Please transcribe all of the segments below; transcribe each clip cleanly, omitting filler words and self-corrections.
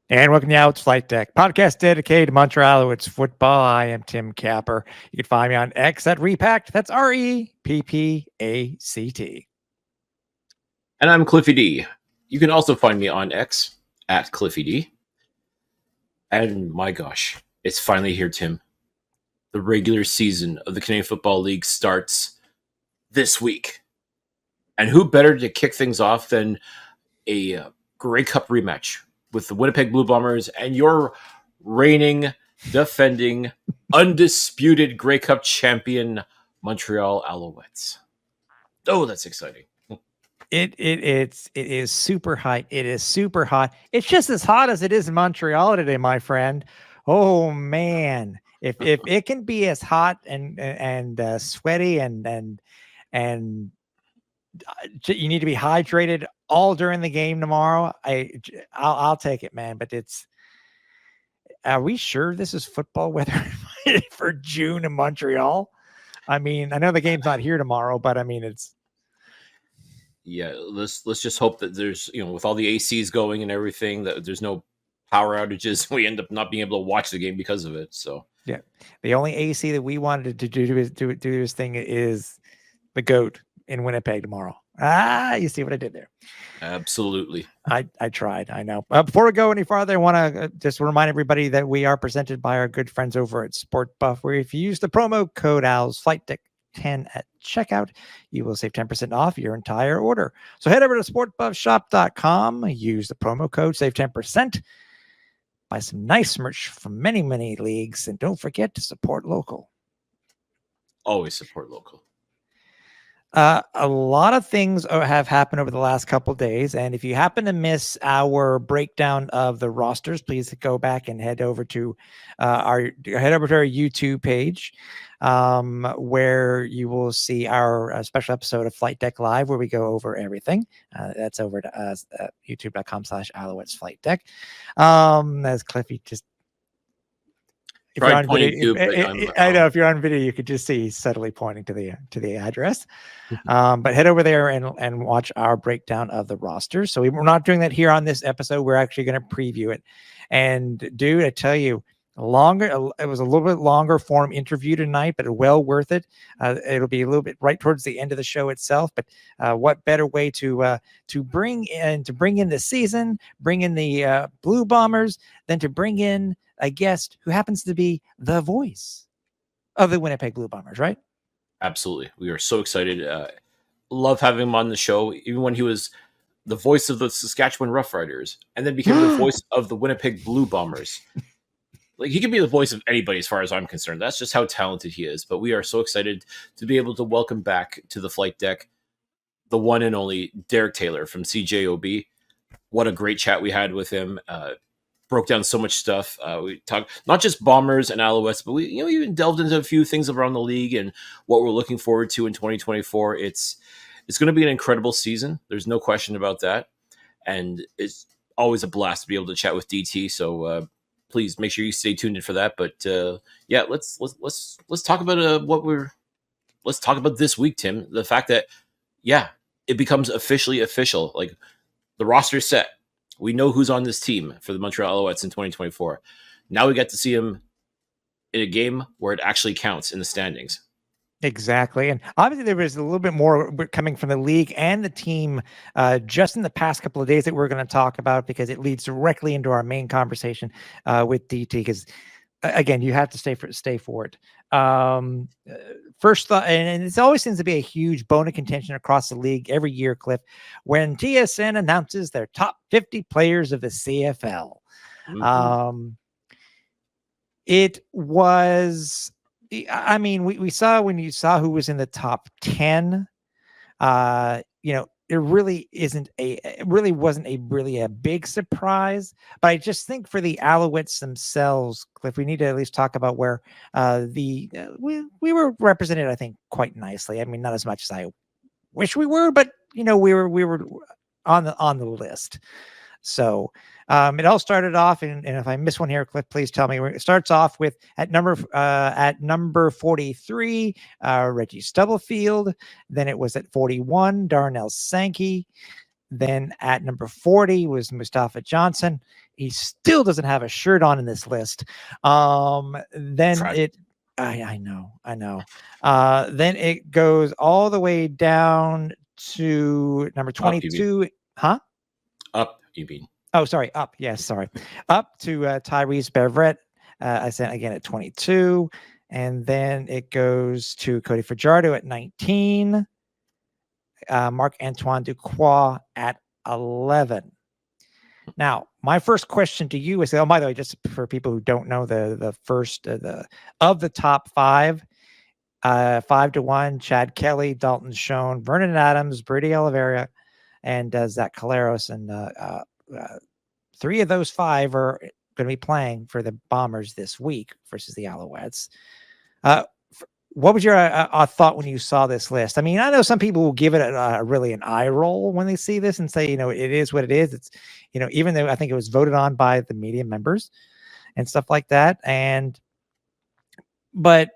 And welcome to Alouettes Flightdeck, podcast dedicated to Montreal Alouettes football. I am Tim Capper. You can find me on X at Repact. That's REPPACT. And I'm Cliffy D. You can also find me on X at Cliffy D. And my gosh, it's finally here, Tim. The regular season of the Canadian Football League starts this week. And who better to kick things off than a Grey Cup rematch with the Winnipeg Blue Bombers and your reigning, defending, undisputed Grey Cup champion, Montreal Alouettes. Oh, that's exciting. It is super hot. It is super hot. It's just as hot as it is in Montreal today, my friend. Oh man, if it can be as hot and sweaty and you need to be hydrated all during the game tomorrow, I'll take it, man. But are we sure this is football weather for June in Montreal? I mean, I know the game's not here tomorrow, but I mean it's. Yeah, let's just hope that there's, with all the ACs going and everything, that there's no power outages. We end up not being able to watch the game because of it. So yeah, the only AC that we wanted to do this thing is the GOAT in Winnipeg tomorrow. You see what I did there? Absolutely. I tried. I know. Before we go any farther, I want to just remind everybody that we are presented by our good friends over at SportBuff, where if you use the promo code Owls Flightdeck 10 at checkout, you will save 10% off your entire order. So head over to sportbuffshop.com, use the promo code, save 10%, buy some nice merch from many, many leagues, and don't forget to support local. Always support local. A lot of things have happened over the last couple of days, and if you happen to miss our breakdown of the rosters, please go back and head over to our YouTube page, where you will see our special episode of Flight Deck Live, where we go over everything. That's over to us at youtube.com/AlouettesFlightDeck. As Cliffy just. If you're on video, I know if you're on video, you could just see subtly pointing to the address. But head over there and watch our breakdown of the roster. So we're not doing that here on this episode. We're actually going to preview it. And dude, I tell you, it was a little bit longer form interview tonight, but well worth it. It'll be a little bit right towards the end of the show itself. But what better way to bring in the season, bring in the Blue Bombers, than to bring in a guest who happens to be the voice of the Winnipeg Blue Bombers, right? Absolutely. We are so excited. Love having him on the show, even when he was the voice of the Saskatchewan Roughriders and then became the voice of the Winnipeg Blue Bombers. Like, he can be the voice of anybody as far as I'm concerned. That's just how talented he is. But we are so excited to be able to welcome back to the flight deck the one and only Derek Taylor from CJOB. What a great chat we had with him. Broke down so much stuff. We talked not just Bombers and Alouettes, but we even delved into a few things around the league and what we're looking forward to in 2024. It's going to be an incredible season. There's no question about that. And it's always a blast to be able to chat with DT. So please make sure you stay tuned in for that. But yeah, let's talk about let's talk about this week, Tim. The fact that it becomes officially official. Like, the roster's set. We know who's on this team for the Montreal Alouettes in 2024. Now we get to see him in a game where it actually counts in the standings. Exactly. And obviously there was a little bit more coming from the league and the team just in the past couple of days that we're going to talk about, because it leads directly into our main conversation with DT, because again, you have to stay for it. First thought, and it always seems to be a huge bone of contention across the league every year, Cliff, when TSN announces their top 50 players of the CFL. Mm-hmm. It was, I mean, we saw when you saw who was in the top 10, it really wasn't a big surprise. But I just think for the Alouettes themselves, Cliff, we need to at least talk about where we were represented, I think, quite nicely. I mean, not as much as I wish we were, but we were on the list. So it all started off, and if I miss one here, Cliff, please tell me. It starts off with at number 43, Reggie Stubblefield. Then it was at 41, Darnell Sankey. Then at number 40 was Mustafa Johnson. He still doesn't have a shirt on in this list. Then Tragic. I know. Then it goes all the way down to number Up, you mean. 22. Huh? Up, you mean. Oh, sorry. Up. Yes, sorry. Up to Tyrese Beverett. I sent again at 22. And then it goes to Cody Fajardo at 19. Marc-Antoine Ducroix at 11. Now, my first question to you is, oh, by the way, just for people who don't know, the first of the top 5, 5-1, Chad Kelly, Dalton Schoen, Vernon Adams, Brady Oliveira, and Zach Caleros. And 3 of those 5 are going to be playing for the Bombers this week versus the Alouettes. What was your thought when you saw this list? I mean, I know some people will give it really an eye roll when they see this and say, it is what it is. It's, even though I think it was voted on by the media members and stuff like that. But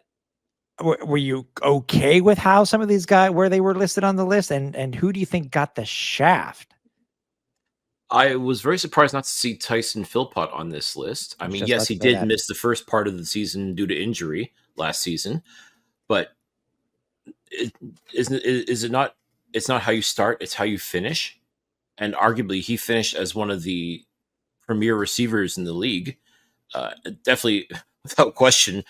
were you okay with how some of these guys, where they were listed on the list, and who do you think got the shaft? I was very surprised not to see Tyson Philpott on this list. I mean, yes, he did miss the first part of the season due to injury last season, but is it not? It's not how you start; it's how you finish. And arguably, he finished as one of the premier receivers in the league. Definitely, without question,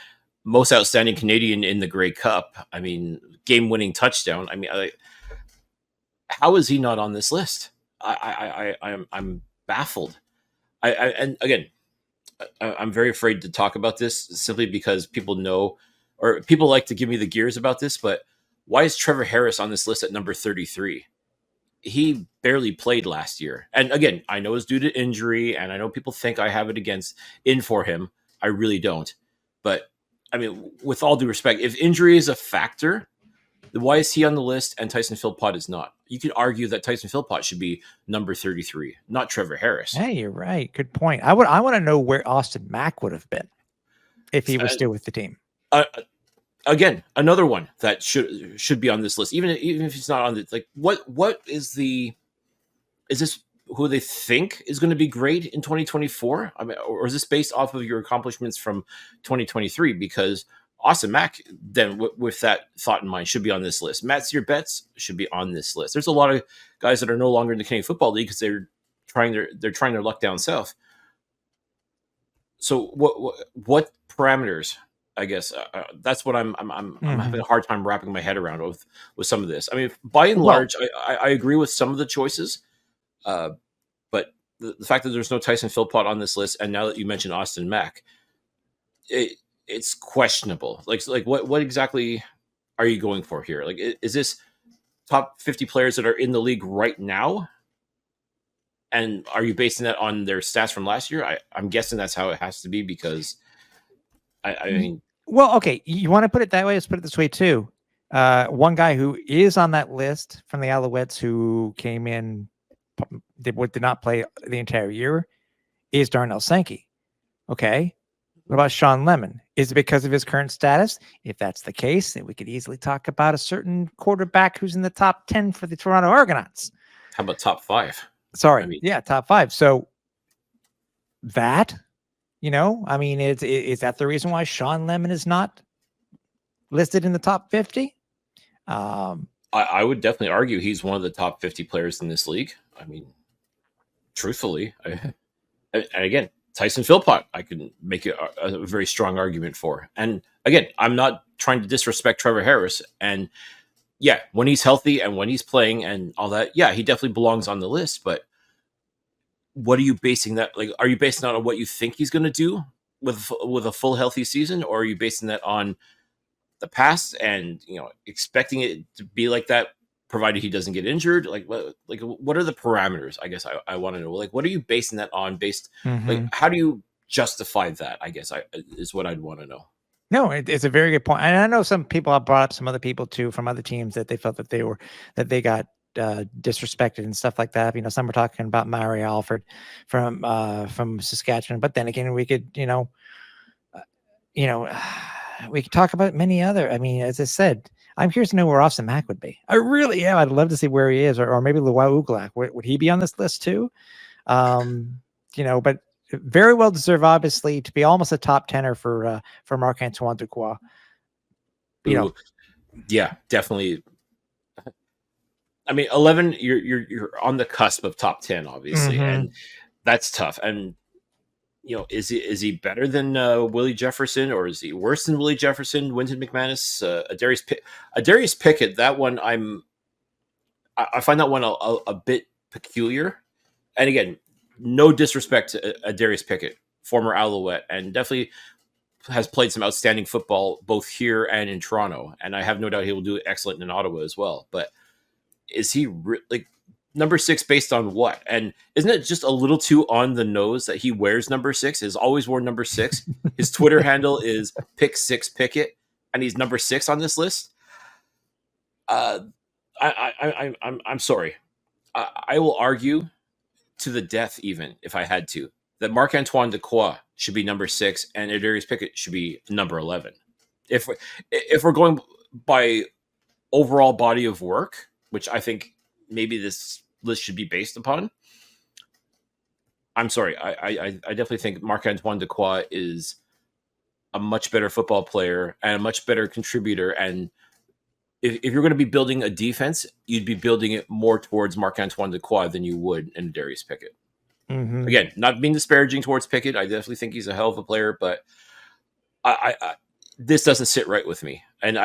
most outstanding Canadian in the Grey Cup. I mean, game-winning touchdown. I mean, how is he not on this list? I'm baffled. And again, I'm very afraid to talk about this simply because people know, or people like to give me the gears about this. But why is Trevor Harris on this list at number 33? He barely played last year, and again, I know it's due to injury, and I know people think I have it in for him. I really don't. But I mean, with all due respect, if injury is a factor, then why is he on the list and Tyson Philpott is not? You could argue that Tyson Philpott should be number 33, not Trevor Harris. Hey, you're right. Good point. I want to know where Austin Mack would have been if he was still with the team. Again, another one that should be on this list, even if he's not on the, like, what is this who they think is going to be great in 2024? I mean, or is this based off of your accomplishments from 2023? Because Austin Mack, then with that thought in mind, should be on this list. Matt Sear Betts should be on this list. There's a lot of guys that are no longer in the Canadian Football League because they're trying their luck down south. So what parameters? I guess that's what I'm having a hard time wrapping my head around with some of this. I mean, by and large, I agree with some of the choices, but the fact that there's no Tyson Philpott on this list, and now that you mentioned Austin Mack, it's questionable. Like what exactly are you going for here? Like, is this top 50 players that are in the league right now? And are you basing that on their stats from last year? I'm guessing that's how it has to be, because I mean, well, okay, you want to put it that way? Let's put it this way too. One guy who is on that list from the Alouettes who came in, did not play the entire year, is Darnell Sankey. Okay. What about Sean Lemon? Is it because of his current status? If that's the case, then we could easily talk about a certain quarterback who's in the top 10 for the Toronto Argonauts. How about top 5? Sorry. I mean, yeah, top 5. So that, I mean, is that the reason why Sean Lemon is not listed in the top 50? I would definitely argue he's one of the top 50 players in this league. I mean, truthfully, and again, Tyson Philpott, I can make a very strong argument for. And again, I'm not trying to disrespect Trevor Harris. And yeah, when he's healthy and when he's playing and all that, yeah, he definitely belongs on the list. But what are you basing that? Like, are you basing that on what you think he's going to do with a full healthy season, or are you basing that on the past and expecting it to be like that, provided he doesn't get injured? Like what are the parameters? I guess I want to know. Like, what are you basing that on? Like, how do you justify that? I guess is what I'd want to know. No, it's a very good point. And I know some people have brought up some other people too from other teams that they felt that they got disrespected and stuff like that. Some were talking about Mary Alford from Saskatchewan, but then again, we could, we could talk about many other. I mean, as I said, I'm curious to know where Austin Mack would be. I really am. I'd love to see where he is, or maybe Luau Uglak. Would he be on this list too? But very well deserved, obviously, to be almost a top tenor for Marc-Antoine Dequoy. Yeah, definitely. I mean, 11. You're on the cusp of top 10, obviously, and that's tough. And is he better than Willie Jefferson, or is he worse than Willie Jefferson? Wynton McManus, Darius Pickett. That one, I find that one a bit peculiar. And again, no disrespect to Darius Pickett, former Alouette, and definitely has played some outstanding football both here and in Toronto. And I have no doubt he will do excellent in Ottawa as well. But is he number 6 based on what? And isn't it just a little too on the nose that he wears number 6? Has always worn number 6. His Twitter handle is Pick6Pickett, and he's number 6 on this list. I'm sorry. I will argue to the death, even if I had to, that Marc-Antoine Dequoy should be number 6 and Darius Pickett should be number 11. If we're going by overall body of work, which I think maybe this list should be based upon, I'm sorry. I definitely think Marc-Antoine Dequoy is a much better football player and a much better contributor. And if you're going to be building a defense, you'd be building it more towards Marc-Antoine Dequoy than you would in Darius Pickett. Again, not being disparaging towards Pickett. I definitely think he's a hell of a player, but I this doesn't sit right with me. And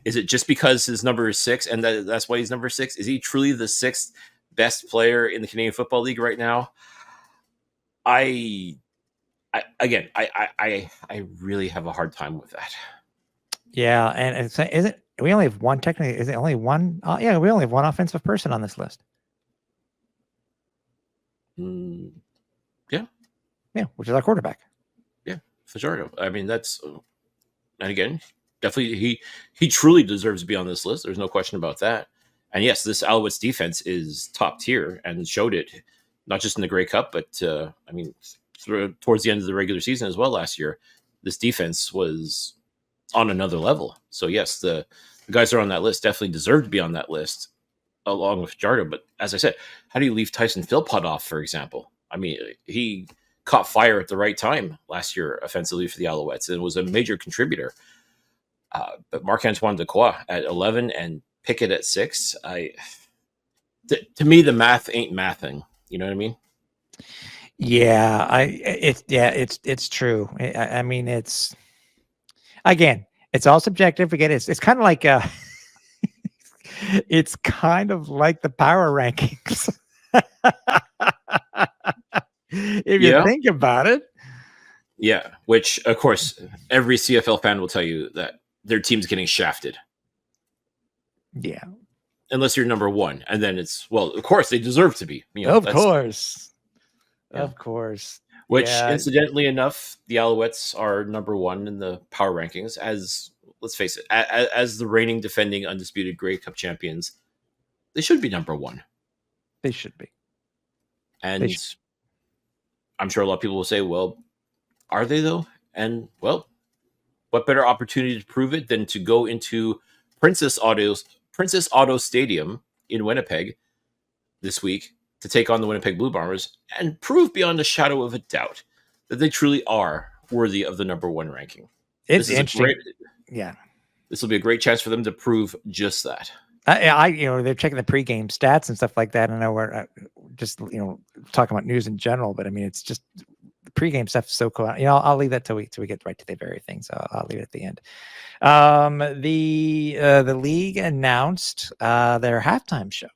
is it just because his number is 6 and that's why he's number 6? Is he truly the 6th best player in the Canadian Football League right now? I really have a hard time with that. Yeah, and we only have one technically? Is it only one? We only have one offensive person on this list. Yeah, which is our quarterback. Yeah, Fajardo. I mean, that's, and again, definitely he truly deserves to be on this list. There's no question about that. And yes, this Alouettes defense is top tier and showed it not just in the Grey Cup, but I mean, towards the end of the regular season as well last year. This defense was on another level. So yes, the guys that are on that list definitely deserve to be on that list along with Fajardo. But as I said, how do you leave Tyson Philpott off, for example? I mean, he caught fire at the right time last year offensively for the Alouettes and was a major contributor. But Marc-Antoine Dequoy at 11 and Pickett at 6, to me, the math ain't mathing. You know what I mean? Yeah, it's true. I mean, it's all subjective. Again, it's kind of like it's kind of like the power rankings. If you think about it. Yeah, which of course every CFL fan will tell you that their team's getting shafted. Yeah. Unless you're number 1, and then it's, well, of course they deserve to be. Of course. Which, incidentally enough, the Alouettes are number 1 in the power rankings. As, let's face it, as the reigning, defending, undisputed Grey Cup champions, they should be number 1. They should be. And I'm sure a lot of people will say, "Well, are they though?" And well, what better opportunity to prove it than to go into Princess Auto Stadium in Winnipeg this week to take on the Winnipeg Blue Bombers and prove beyond a shadow of a doubt that they truly are worthy of the number 1 ranking. It's interesting. This will be a great chance for them to prove just that. They're checking the pregame stats and stuff like that. I know we're just, talking about news in general, but I mean, it's just the pregame stuff is so cool. I'll leave that till we get right to the very thing. So I'll leave it at the end. The league announced their halftime show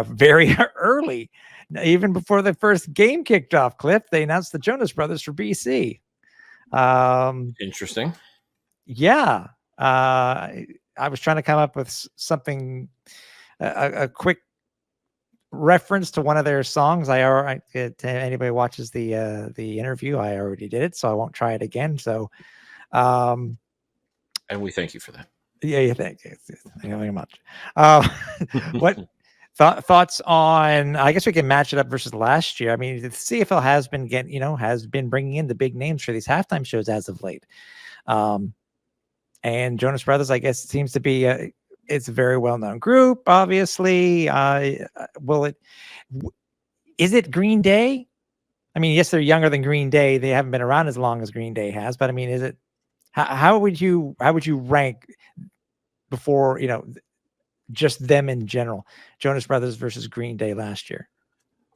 very early, even before the first game kicked off. Cliff, they announced the Jonas Brothers for BC. Interesting. Yeah. I was trying to come up with something, a quick reference to one of their songs. Anybody watches the interview, I already did it, so I won't try it again. So, and we thank you for that. Yeah, thank you. Thank you very much. What thoughts on? I guess we can match it up versus last year. I mean, the CFL has been bringing in the big names for these halftime shows as of late. And Jonas Brothers, I guess, seems to be it's a very well-known group. Obviously, is it Green Day? I mean, yes, they're younger than Green Day. They haven't been around as long as Green Day has. But I mean, is it? How would you rank before just them in general? Jonas Brothers versus Green Day last year.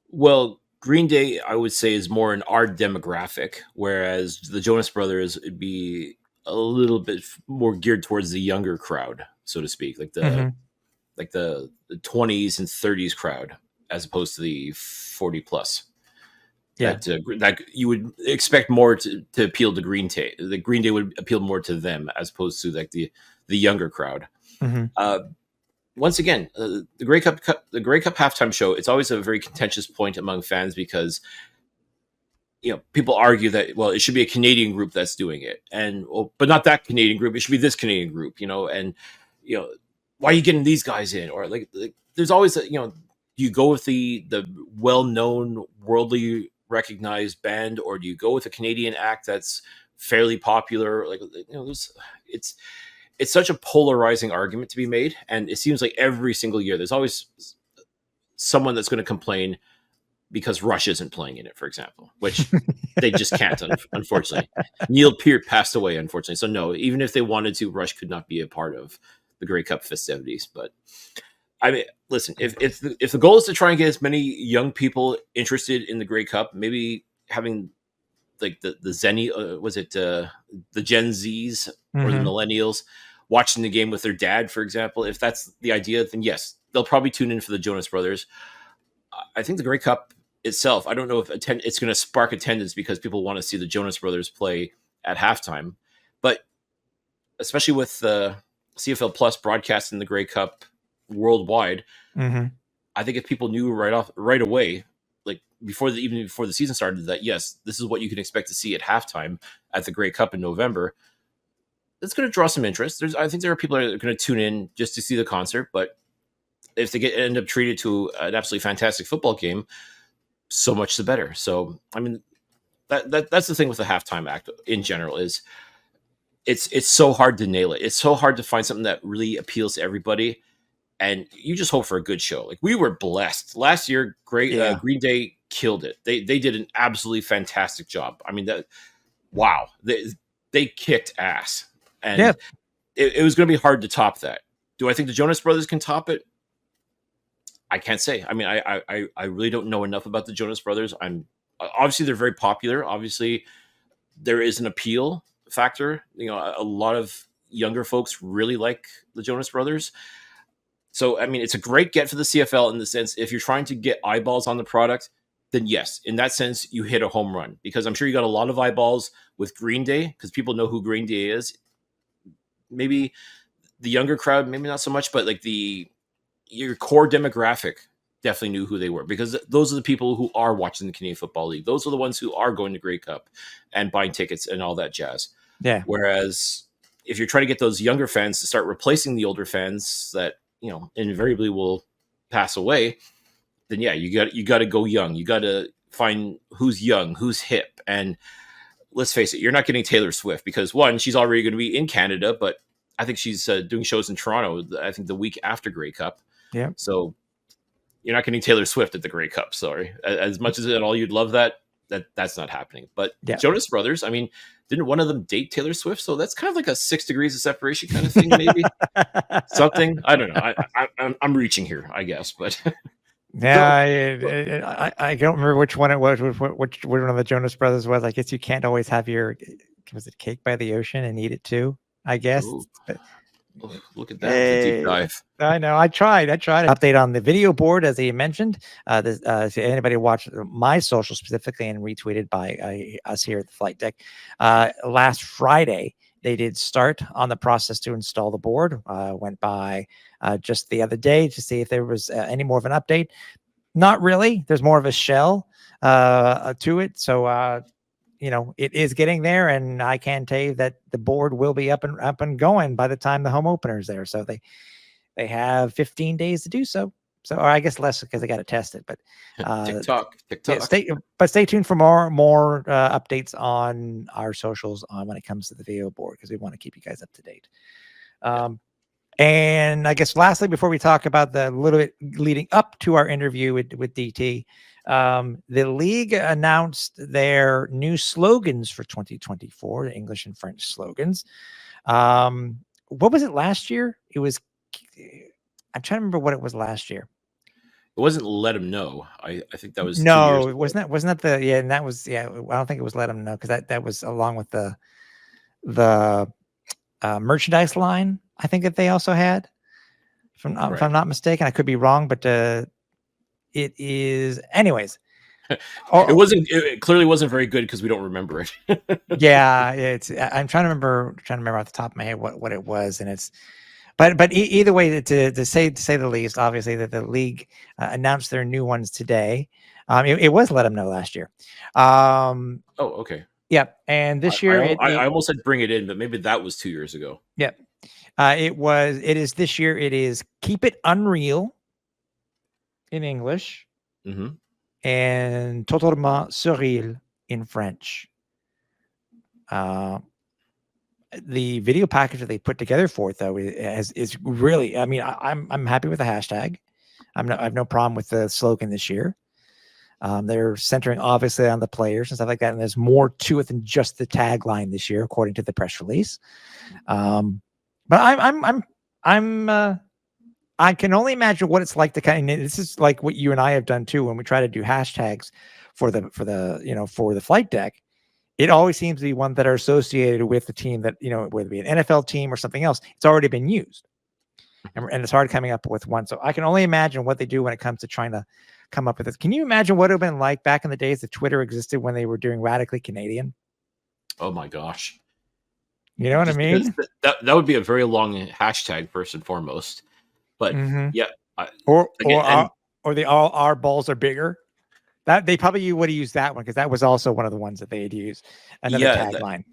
Well, Green Day, I would say, is more in our demographic, whereas the Jonas Brothers would be a little bit more geared towards the younger crowd, so to speak, like the 20s and 30s crowd, as opposed to the 40 plus. Yeah, that you would expect more to appeal to Green Day. The Green Day would appeal more to them as opposed to like the younger crowd. Once again, the Grey Cup halftime show, it's always a very contentious point among fans because people argue that, well, it should be a Canadian group that's doing it, and but not that Canadian group. It should be this Canadian group, and why are you getting these guys in? Or like there's always do you go with the well-known, worldly recognized band, or do you go with a Canadian act that's fairly popular? Like it's such a polarizing argument to be made, and it seems like every single year there's always someone that's going to complain because Rush isn't playing in it, for example, which they just can't, unfortunately. Neil Peart passed away, unfortunately, so no, even if they wanted to, Rush could not be a part of the Grey Cup festivities. But I mean, listen, if the goal is to try and get as many young people interested in the Grey Cup, maybe having like the Zenny, the Gen Zs or the millennials watching the game with their dad, for example, if that's the idea, then yes, they'll probably tune in for the Jonas Brothers. I think the Grey Cup itself, I don't know if it's going to spark attendance because people want to see the Jonas Brothers play at halftime, but especially with the CFL Plus broadcasting the Grey Cup worldwide, I think if people knew right away, like even before the season started, that yes, this is what you can expect to see at halftime at the Grey Cup in November, it's going to draw some interest. I think there are people that are going to tune in just to see the concert, but if they end up treated to an absolutely fantastic football game, so much the better. So I mean, that's the thing with the halftime act in general, is it's so hard to nail it. It's so hard to find something that really appeals to everybody, and you just hope for a good show. Like, we were blessed last year. Green Day killed it. They did an absolutely fantastic job. I mean, they kicked ass, and it was going to be hard to top that. Do I think the Jonas Brothers can top it? I can't say. I mean, I really don't know enough about the Jonas Brothers. Obviously they're very popular. Obviously there is an appeal factor. A lot of younger folks really like the Jonas Brothers. So, I mean, it's a great get for the CFL in the sense, if you're trying to get eyeballs on the product, then yes, in that sense, you hit a home run, because I'm sure you got a lot of eyeballs with Green Day because people know who Green Day is. Maybe the younger crowd, maybe not so much, but like your core demographic definitely knew who they were, because those are the people who are watching the Canadian Football League. Those are the ones who are going to Grey Cup and buying tickets and all that jazz. Yeah. Whereas if you're trying to get those younger fans to start replacing the older fans that, invariably will pass away, then yeah, you got to go young. You got to find who's young, who's hip. And let's face it, you're not getting Taylor Swift because, one, she's already going to be in Canada, but I think she's doing shows in Toronto, I think the week after Grey Cup. Yeah. So you're not getting Taylor Swift at the Grey Cup. Sorry. As much as all you'd love that's not happening. But Jonas Brothers, I mean, didn't one of them date Taylor Swift? So that's kind of like a 6 degrees of separation kind of thing, maybe. Something. I don't know. I'm reaching here, I guess, but yeah, I don't remember which one it was, which one of the Jonas Brothers was. I guess you can't always have was it Cake by the Ocean and eat it too, I guess. Look at that. Deep dive. I know. I tried. Update on the video board, as he mentioned. If anybody watched my social specifically and retweeted by us here at the Flight Deck, last Friday, they did start on the process to install the board. Went by just the other day to see if there was any more of an update. Not really. There's more of a shell to it. So, it is getting there, and I can tell you that the board will be up and going by the time the home opener is there. So they have 15 days to do so. So, or I guess less because they got to test it. But TikTok. yeah, stay tuned for more updates on our socials on when it comes to the video board, because we want to keep you guys up to date. And I guess lastly, before we talk about the little bit leading up to our interview with DT, the league announced their new slogans for 2024, the English and French slogans. What was it last year? It was, I'm trying to remember what it was last year. It wasn't "Let Them Know." I think that was 2 No, years it ago. wasn't that the, yeah, and that was, yeah, I don't think it was "Let Them Know," because that was along with the merchandise line, I think, that they also had. If I'm not mistaken, I could be wrong, but it is, anyways. It clearly wasn't very good because we don't remember it. Yeah, I'm trying to remember off the top of my head what it was, and it's, but either way, to say the least, obviously that the league announced their new ones today. It was "Let Them Know" last year. Oh, okay. Yeah, and this year I almost said "Bring It In," but maybe that was 2 years ago. Yep. It is this year. It is "Keep It Unreal" in English, and "Totalement Surreal" in French. The video package that they put together for it, though, is really, I mean, I'm happy with the hashtag. I have no problem with the slogan this year. They're centering obviously on the players and stuff like that, and there's more to it than just the tagline this year, according to the press release. But I can only imagine what it's like to kind of, this is like what you and I have done too when we try to do hashtags for the flight deck. It always seems to be one that are associated with the team that, whether it be an NFL team or something else, it's already been used. And it's hard coming up with one. So I can only imagine what they do when it comes to trying to come up with this. Can you imagine what it would have been like back in the days that Twitter existed when they were doing Radically Canadian? Oh my gosh. You know what I mean? That would be a very long hashtag, first and foremost. But yeah. Or the all our balls are bigger. That they probably would have used that one, because that was also one of the ones that they had used. Another tagline.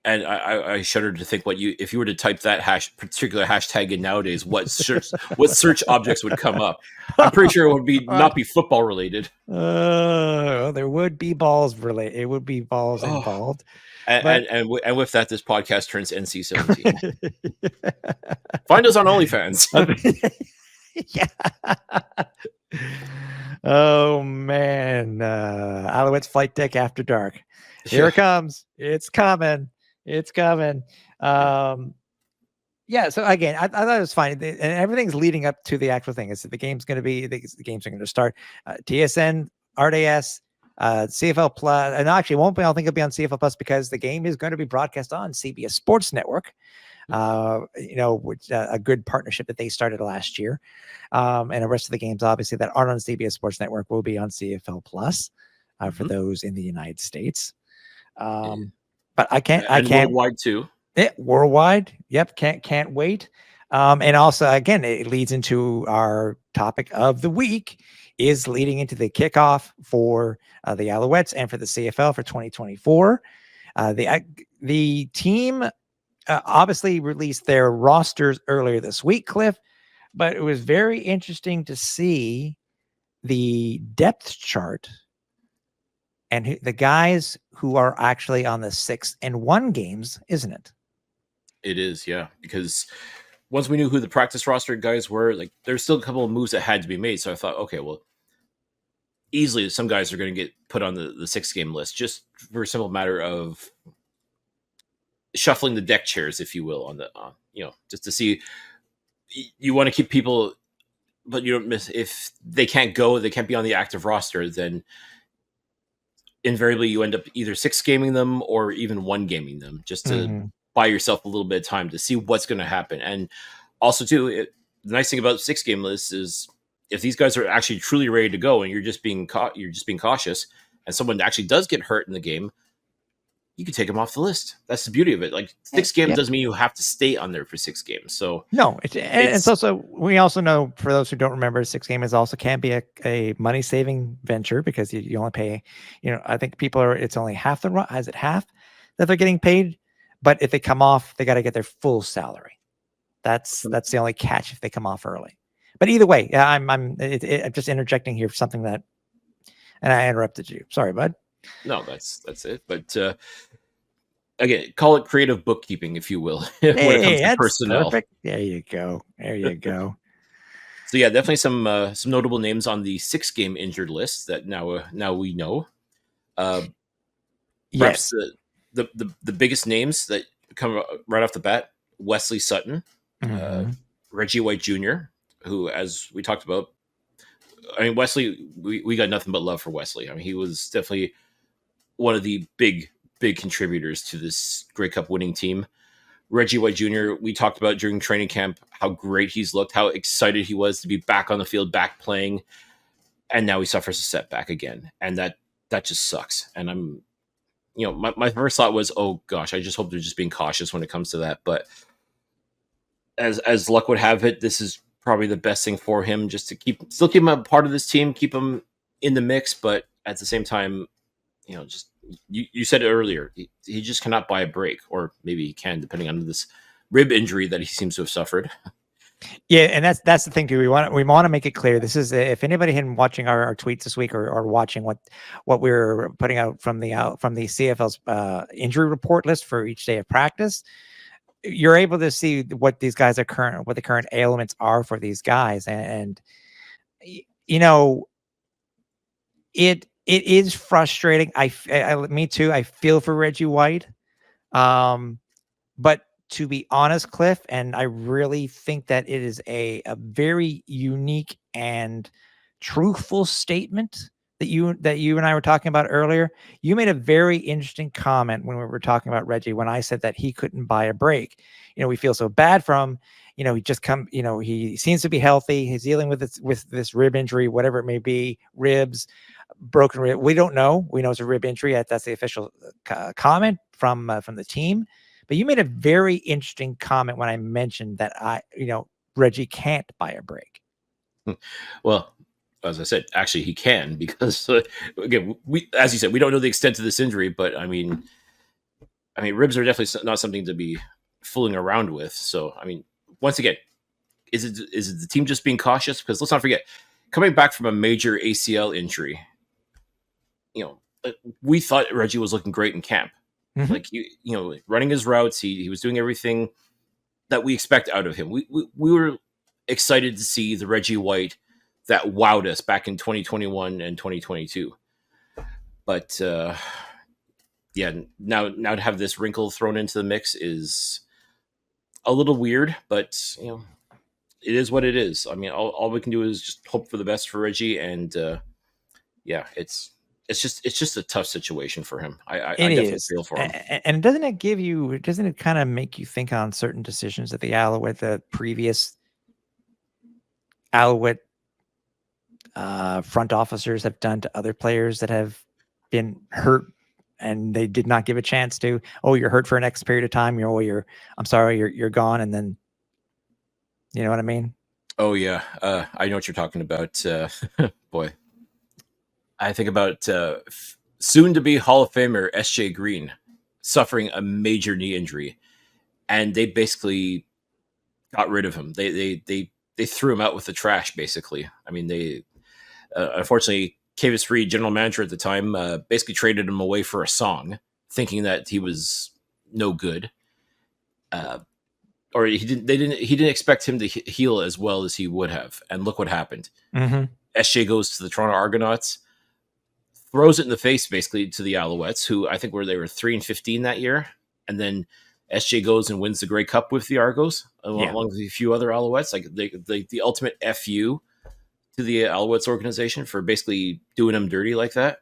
And I shudder to think if you were to type that particular hashtag in nowadays, what search objects would come up. I'm pretty sure it would not be football related. There would be balls related. It would be balls involved. And with that, this podcast turns NC-17. Find us on OnlyFans. Yeah. Oh man, Alouettes Flight Deck After Dark. Here it comes. It's coming. It's coming. Yeah. So again, I thought it was fine, and everything's leading up to the actual thing. Is that the game's going to be? The games are going to start. TSN, RDS, CFL Plus, and actually, it won't be. I don't think it'll be on CFL Plus, because the game is going to be broadcast on CBS Sports Network. Which a good partnership that they started last year. And the rest of the games, obviously, that aren't on CBS Sports Network will be on CFL Plus for those in the United States. But I can't worldwide too. Yeah, worldwide. Yep. Can't wait. And also, again, it leads into our topic of the week, is leading into the kickoff for the Alouettes and for the CFL for 2024. The team obviously released their rosters earlier this week, Cliff, but it was very interesting to see the depth chart and the guys who are actually on the 6-1 games, isn't it? It is, yeah, because once we knew who the practice roster guys were, like, there's still a couple of moves that had to be made. So I thought, okay, well, easily some guys are going to get put on the 6-game list, just for a simple matter of shuffling the deck chairs, if you will, on the just to see. You want to keep people, but you don't miss, if they can't go, they can't be on the active roster, then invariably you end up either 6-gaming them or even 1-gaming them, just to buy yourself a little bit of time to see what's going to happen. And also too, the nice thing about 6-game lists is, if these guys are actually truly ready to go and you're just being cautious, and someone actually does get hurt in the game, you can take them off the list. That's the beauty of it. Like, 6 games doesn't mean you have to stay on there for 6 games. So no, it's also, we also know, for those who don't remember, 6-game is also can be a money saving venture, because you only pay, I think it's only half is it half that they're getting paid? But if they come off, they got to get their full salary. That's the only catch if they come off early. But either way, yeah, I'm just interjecting here for something that, and I interrupted you. Sorry, bud. No, that's it. But again, call it creative bookkeeping, if you will, when it comes Hey, to that's personnel. perfect. There you go. There you go. So yeah, definitely some notable names on the 6-game injured list that now we know. Uh, Perhaps Yes. the biggest names that come right off the bat: Wesley Sutton, uh, Mm-hmm. Reggie White Jr., who, as we talked about, I mean, Wesley, we got nothing but love for Wesley. I mean, he was definitely one of the big contributors to this Grey Cup winning team. Reggie White Jr., we talked about during training camp how great he's looked, how excited he was to be back on the field, back playing, and now he suffers a setback again, and that just sucks. And I'm, my first thought was, oh gosh, I just hope they're just being cautious when it comes to that. But as luck would have it, this is probably the best thing for him, just to still keep him a part of this team, keep him in the mix, but at the same time, just you said it earlier, he just cannot buy a break, or maybe he can, depending on this rib injury that he seems to have suffered. Yeah, and that's the thing too. We want to make it clear. This is, if anybody had been watching our tweets this week, or watching what we were putting out from the CFL's injury report list for each day of practice, you're able to see what these guys are what the current ailments are for these guys, and you know, it is frustrating. Me too. I feel for Reggie White. But to be honest, Cliff, and I really think that it is a very unique and truthful statement that you and I were talking about earlier. You made a very interesting comment when we were talking about Reggie, when I said that he couldn't buy a break. We feel so bad for him. He just he seems to be healthy. He's dealing with this rib injury, whatever it may be, ribs, broken rib. We don't know. We know it's a rib injury. That's the official comment from the team. But you made a very interesting comment when I mentioned that Reggie can't buy a break. Well, as I said, actually he can, because again, as you said, we don't know the extent of this injury, but I mean, ribs are definitely not something to be fooling around with. So, I mean, once again, is it the team just being cautious? Because let's not forget, coming back from a major ACL injury, we thought Reggie was looking great in camp. Mm-hmm. Like, running his routes, he was doing everything that we expect out of him. We were excited to see the Reggie White that wowed us back in 2021 and 2022. But yeah, now to have this wrinkle thrown into the mix is a little weird, but it is what it is. I mean, all we can do is just hope for the best for Reggie, and yeah, it's just a tough situation for him. I definitely feel for him. And doesn't it kind of make you think on certain decisions that the previous Alouette front officers have done to other players that have been hurt, and they did not give a chance to? Oh, you're hurt for an X period of time. I'm sorry, you're gone, and then, you know what I mean? Oh yeah, I know what you're talking about. Boy, I think about soon to be Hall of Famer S.J. Green suffering a major knee injury, and they basically got rid of him. They threw him out with the trash, basically. I mean, they unfortunately, Kavis Reed, general manager at the time, basically traded him away for a song, thinking that he was no good. Or he didn't expect him to heal as well as he would have. And look what happened. Mm-hmm. SJ goes to the Toronto Argonauts, throws it in the face basically to the Alouettes, who I think they were 3-15 that year, and then SJ goes and wins the Grey Cup with the Argos, along with a few other Alouettes. Like the ultimate FU to the Alouettes organization for basically doing them dirty like that.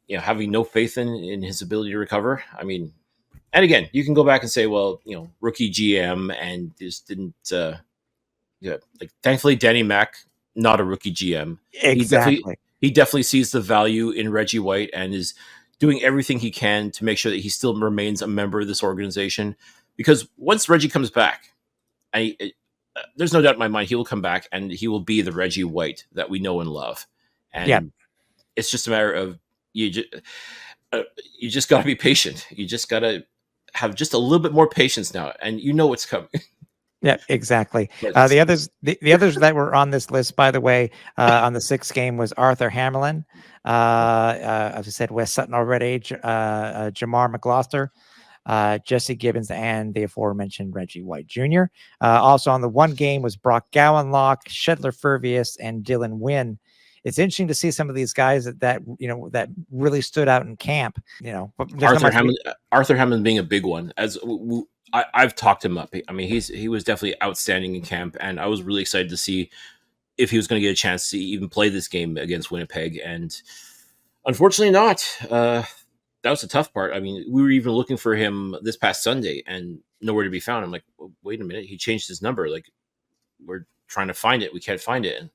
Having no faith in his ability to recover. I mean, and again, you can go back and say, well, rookie GM, and just didn't. Like, thankfully, Danny Mack, not a rookie GM. Exactly. He definitely sees the value in Reggie White and is doing everything he can to make sure that he still remains a member of this organization. Because once Reggie comes back, there's no doubt in my mind he will come back and he will be the Reggie White that we know and love. And it's just a matter of you just got to be patient. You just got to have just a little bit more patience now, and what's coming. Yeah, exactly. But The others that were on this list, by the way, on the sixth game was Arthur Hamlin. As I said, Wes Sutton already, Jamar McGloster, Jesse Gibbons, and the aforementioned Reggie White Jr. Also on the one game was Brock Gowanlock, Shedler Furvius, and Dylan Wynn. It's interesting to see some of these guys that that really stood out in camp. But Arthur Hamlin being a big one. I've talked him up. I mean, he was definitely outstanding in camp, and I was really excited to see if he was going to get a chance to even play this game against Winnipeg. And unfortunately, not. That was the tough part. I mean, we were even looking for him this past Sunday, and nowhere to be found. I'm like, well, wait a minute, he changed his number. Like, we're trying to find it, we can't find it. And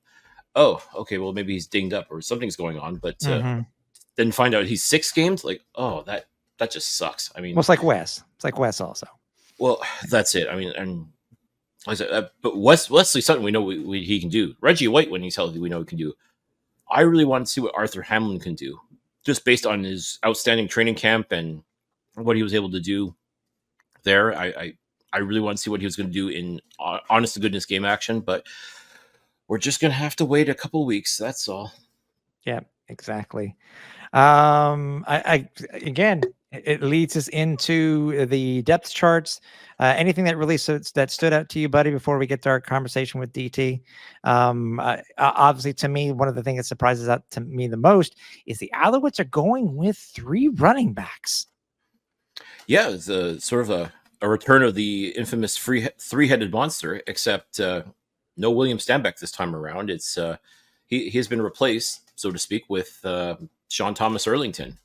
oh, okay, well maybe he's dinged up or something's going on. But then find out he's 6 games. Like, oh, that just sucks. I mean, well, it's like Wes. It's like Wes also. Well, that's it. I mean, and like I said, but Wesley Sutton, we know he can do. Reggie White, when he's healthy, we know he can do. I really want to see what Arthur Hamlin can do, just based on his outstanding training camp and what he was able to do there. I really want to see what he was going to do in honest to goodness game action, but we're just going to have to wait a couple of weeks. That's all. Yeah, exactly. I again, it leads us into the depth charts. Anything that really that stood out to you, buddy, before we get to our conversation with DT? Obviously, to me, one of the things that surprises out to me the most is the Alouettes are going with 3 running backs. Yeah, it's a sort of a return of the infamous three-headed monster, except no William Stanback this time around. It's he has been replaced, so to speak, with Sean Thomas Erlington.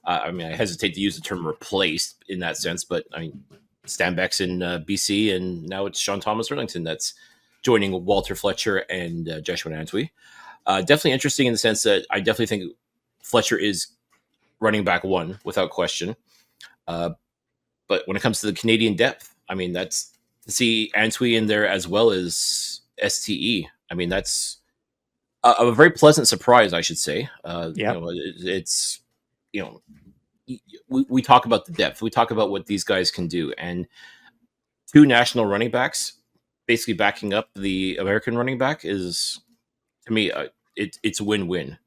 I mean, I hesitate to use the term replaced in that sense, but I mean, Stanback's in BC, and now it's Sean Thomas Erlington that's joining Walter Fletcher and Joshua Antwi. Definitely interesting in the sense that I definitely think Fletcher is running back 1 without question. But when it comes to the Canadian depth, I mean, that's to see Antwi in there as well as STE. I mean, that's a very pleasant surprise, I should say. It's we talk about the depth, we talk about what these guys can do, and 2 national running backs basically backing up the American running back is, to me, it's a win-win.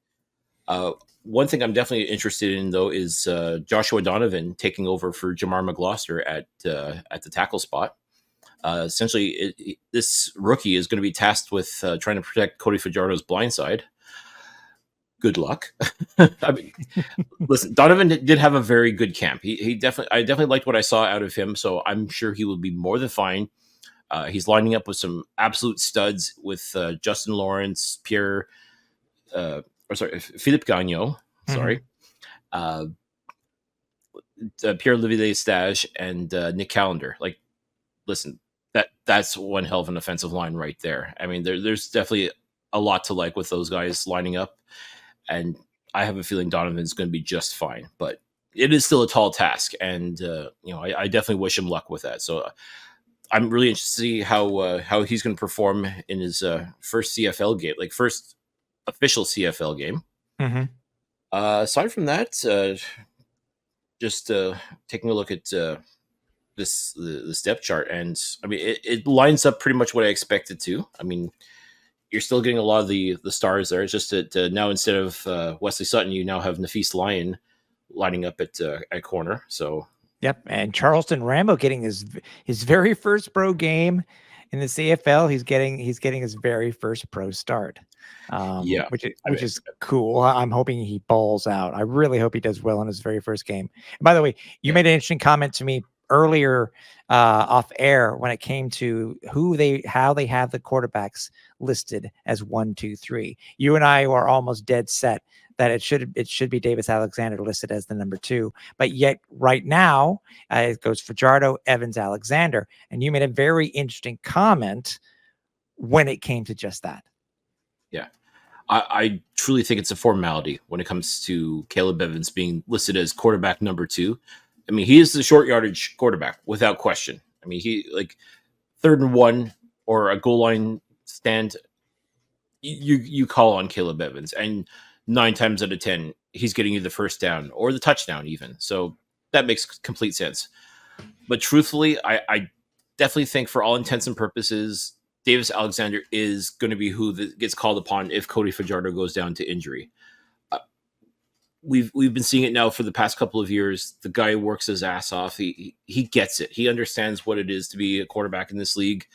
One thing I'm definitely interested in, though, is Joshua Donovan taking over for Jamar McGloster at the tackle spot. Essentially, this rookie is going to be tasked with trying to protect Cody Fajardo's blind side. Good luck. I mean, listen, Donovan did have a very good camp. I definitely liked what I saw out of him, so I'm sure he will be more than fine. He's lining up with some absolute studs with Justin Lawrence, Philippe Gagnon, Pierre-Olivier Stage, and Nick Callender. Like, listen, that's one hell of an offensive line right there. I mean, there's definitely a lot to like with those guys lining up, and I have a feeling Donovan's going to be just fine. But it is still a tall task, and I definitely wish him luck with that. So I'm really interested to see how he's going to perform in his first CFL game, like first official CFL game. Aside from that, just taking a look at the step chart, and I mean it lines up pretty much what I expected to. I mean, you're still getting a lot of the stars there. It's just that now instead of Wesley Sutton, you now have Nafis Lyon lining up at corner. So yep, and Charleston Rambo getting his very first pro game in the CFL. He's getting his very first pro start. Which is cool. I'm hoping he balls out. I really hope he does well in his very first game. And by the way, you made an interesting comment to me earlier off air when it came to how they have the quarterbacks listed as 1, 2, 3. You and I are almost dead set that it should be Davis Alexander listed as the number 2, but yet right now it goes Fajardo, Evans, Alexander, and you made a very interesting comment when it came to just that. Yeah, I truly think it's a formality when it comes to Caleb Evans being listed as quarterback number 2. I mean, he is the short yardage quarterback without question. I mean, he, like, 3rd and 1 or a goal line stand, you call on Caleb Evans, and 9 times out of 10 he's getting you the first down or the touchdown even. So that makes complete sense. But truthfully, I definitely think for all intents and purposes, Davis Alexander is going to be who gets called upon if Cody Fajardo goes down to injury. We've been seeing it now for the past couple of years. The guy works his ass off. He gets it. He understands what it is to be a quarterback in this league.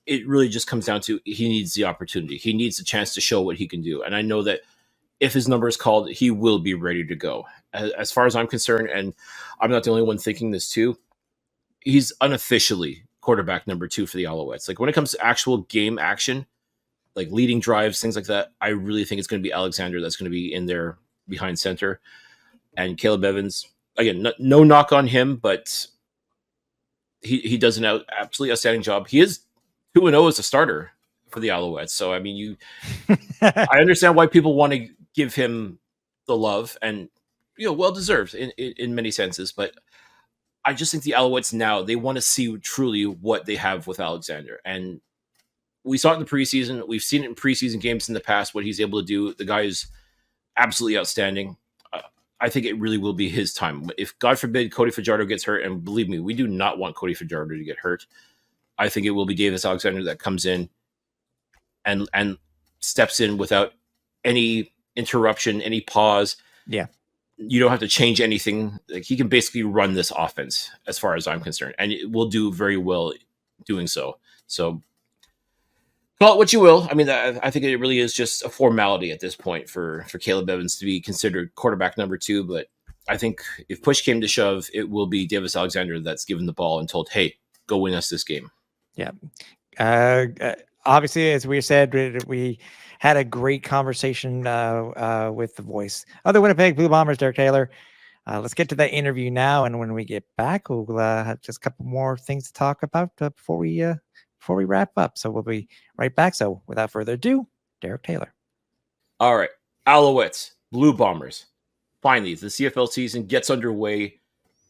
It really just comes down to he needs the opportunity. He needs a chance to show what he can do. And I know that if his number is called, he will be ready to go. As far as I'm concerned, and I'm not the only one thinking this too, he's unofficially quarterback number 2 for the Alouettes. Like when it comes to actual game action, like leading drives, things like that, I really think it's going to be Alexander that's going to be in there behind center. And Caleb Evans, again, no knock on him, but he does an absolutely outstanding job. He is 2-0 as a starter for the Alouettes. So, I mean, I understand why people want to give him the love, and, well-deserved in many senses. But I just think the Alouettes now, they want to see truly what they have with Alexander. And we saw it in the preseason. We've seen it in preseason games in the past, what he's able to do. The guy is absolutely outstanding. I think it really will be his time. If, God forbid, Cody Fajardo gets hurt, and believe me, we do not want Cody Fajardo to get hurt, I think it will be Davis Alexander that comes in and steps in without any interruption, any pause. Yeah. You don't have to change anything. Like, he can basically run this offense as far as I'm concerned, and it will do very well doing so. So call it what you will. I mean, I think it really is just a formality at this point for Caleb Evans to be considered quarterback number 2. But I think if push came to shove, it will be Davis Alexander that's given the ball and told, hey, go win us this game. Yeah. Obviously, as we said, we had a great conversation with the voice of the Winnipeg Blue Bombers, Derek Taylor. Let's get to that interview now. And when we get back, we'll have just a couple more things to talk about before we wrap up. So we'll be right back. So without further ado, Derek Taylor. All right. Alouettes, Blue Bombers. Finally, the CFL season gets underway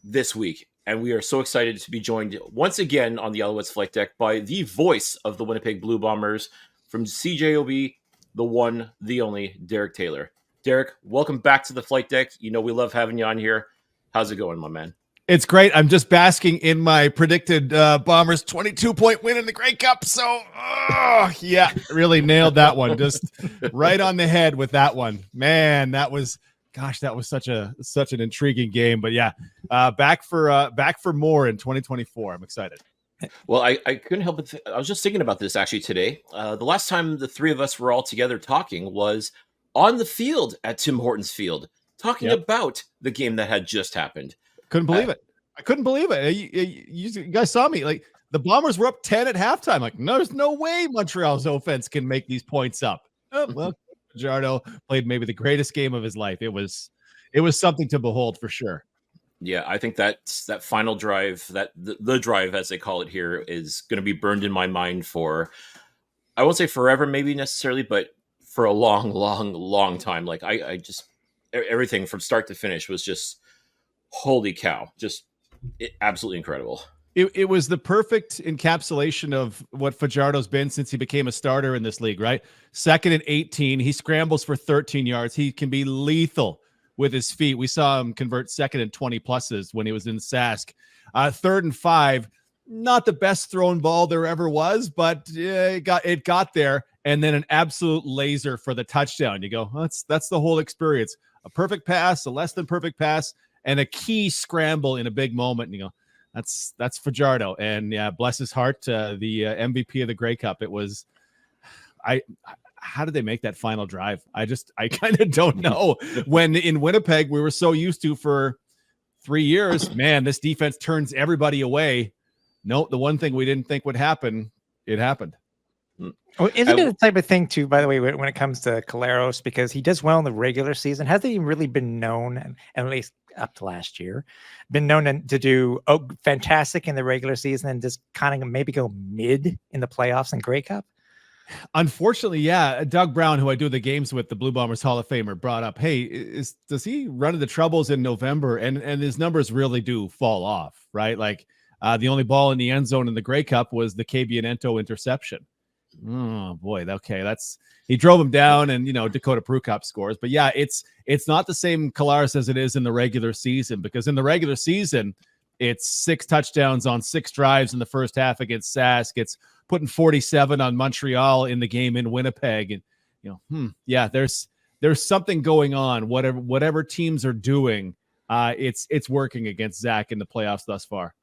this week. And we are so excited to be joined once again on the Alouettes Flight Deck by the voice of the Winnipeg Blue Bombers from CJOB, the one, the only, Derek Taylor. Derek, welcome back to the Flight Deck. You know we love having you on here. How's it going, my man? It's great. I'm just basking in my predicted Bombers 22-point win in the Grey Cup. So, yeah, really nailed that one. Just right on the head with that one. Man, that was such an intriguing game. But yeah, back for more in 2024. I'm excited. Well, I couldn't help but I was just thinking about this actually today. The last time the three of us were all together talking was on the field at Tim Hortons Field, talking about the game that had just happened. Couldn't believe it. I couldn't believe it. You guys saw me. Like, the Bombers were up 10 at halftime. Like, no, there's no way Montreal's offense can make these points up. Oh, well, Fajardo played maybe the greatest game of his life. It was something to behold for sure. Yeah, I think that final drive, that the drive as they call it here, is going to be burned in my mind for, I won't say forever, maybe necessarily, but for a long, long, long time. Like, I just, everything from start to finish was just, holy cow, just absolutely incredible. It was the perfect encapsulation of what Fajardo's been since he became a starter in this league, right? 2nd and 18. He scrambles for 13 yards. He can be lethal with his feet. We saw him convert 2nd and 20 pluses when he was in Sask. 3rd and 5, not the best thrown ball there ever was, but it got there. And then an absolute laser for the touchdown. You go, that's the whole experience. A perfect pass, a less than perfect pass, and a key scramble in a big moment. And you go, that's Fajardo. And yeah, bless his heart, the MVP of the Grey Cup. It was, how did they make that final drive? I kind of don't know. When in Winnipeg, we were so used to for 3 years, man, this defense turns everybody away. No, the one thing we didn't think would happen, it happened. Well, isn't it the type of thing too, by the way, when it comes to Caleros, because he does well in the regular season, hasn't he really been known, at least up to last year, been known to do fantastic in the regular season and just kind of maybe go mid in the playoffs and Grey Cup? Unfortunately, yeah. Doug Brown, who I do the games with, the Blue Bombers Hall of Famer, brought up, hey, does he run into troubles in November? And his numbers really do fall off, right? Like the only ball in the end zone in the Grey Cup was the Cabianento interception. Oh boy. Okay. He drove him down, and, Dakota Prukop scores, but yeah, it's not the same Colares as it is in the regular season, because in the regular season, It's 6 touchdowns on 6 drives in the first half against Sask. It's putting 47 on Montreal in the game in Winnipeg. And, there's something going on. Whatever teams are doing, it's working against Zach in the playoffs thus far.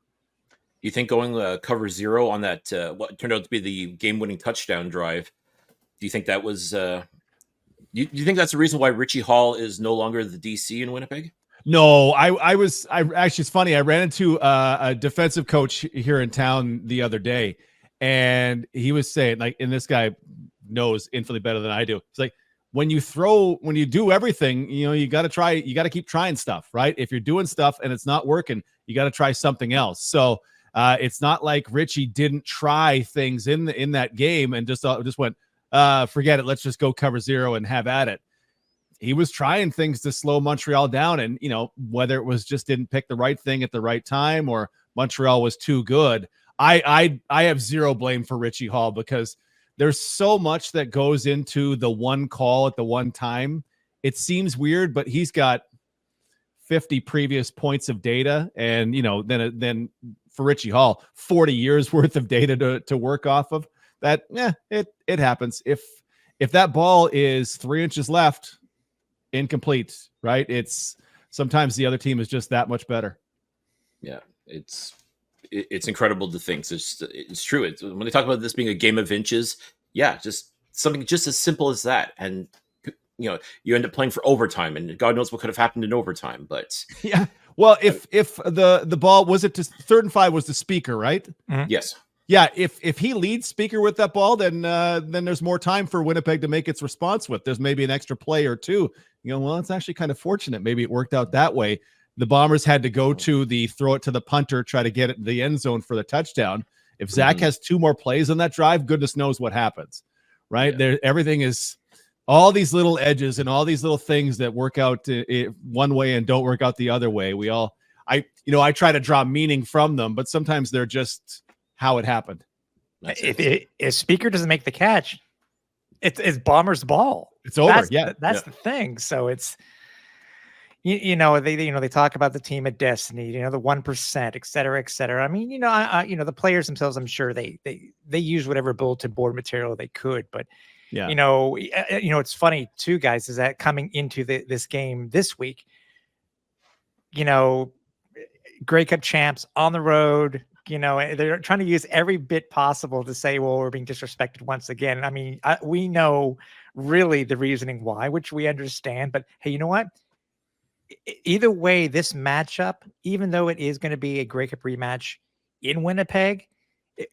You think going cover 0 on that what turned out to be the game-winning touchdown drive? Do you think that was? Do you think that's the reason why Richie Hall is no longer the DC in Winnipeg? No, I actually, it's funny. I ran into a defensive coach here in town the other day, and he was saying, like, and this guy knows infinitely better than I do. It's like, when you do everything, you got to keep trying stuff, right? If you're doing stuff and it's not working, you got to try something else. So it's not like Richie didn't try things in that game and just went, forget it. Let's just go cover 0 and have at it. He was trying things to slow Montreal down, and whether it was just didn't pick the right thing at the right time or Montreal was too good. I have zero blame for Richie Hall, because there's so much that goes into the one call at the one time. It seems weird, but he's got 50 previous points of data, and then for Richie Hall, 40 years worth of data to work off of. That it happens. If that ball is 3 inches left, incomplete, right? It's sometimes the other team is just that much better. Yeah, it's incredible to think. It's true. When they talk about this being a game of inches, just something just as simple as that. And you end up playing for overtime, and God knows what could have happened in overtime. But yeah, well, if the ball was it to 3rd and 5 was the Speaker, right? Mm-hmm. Yes. Yeah, if he leads Speaker with that ball, then there's more time for Winnipeg to make its response with. There's maybe an extra play or two. Well, it's actually kind of fortunate. Maybe it worked out that way. The Bombers had to go to throw it to the punter, try to get it in the end zone for the touchdown. If Zach has 2 more plays on that drive, goodness knows what happens, right? Yeah. There, everything is all these little edges and all these little things that work out one way and don't work out the other way. I try to draw meaning from them, but sometimes they're just how it happened. If Speaker doesn't make the catch, it's Bombers' ball. It's over. That's the thing. So it's they talk about the team of destiny, the 1%, et cetera, et cetera. I mean, the players themselves, I'm sure they use whatever bulletin board material they could, but yeah, it's funny too, guys, is that coming into this game this week, Grey Cup champs on the road. They're trying to use every bit possible to say, well, we're being disrespected once again. I mean, we know really the reasoning why, which we understand. But hey, you know what? Either way, this matchup, even though it is going to be a Grey Cup rematch in Winnipeg,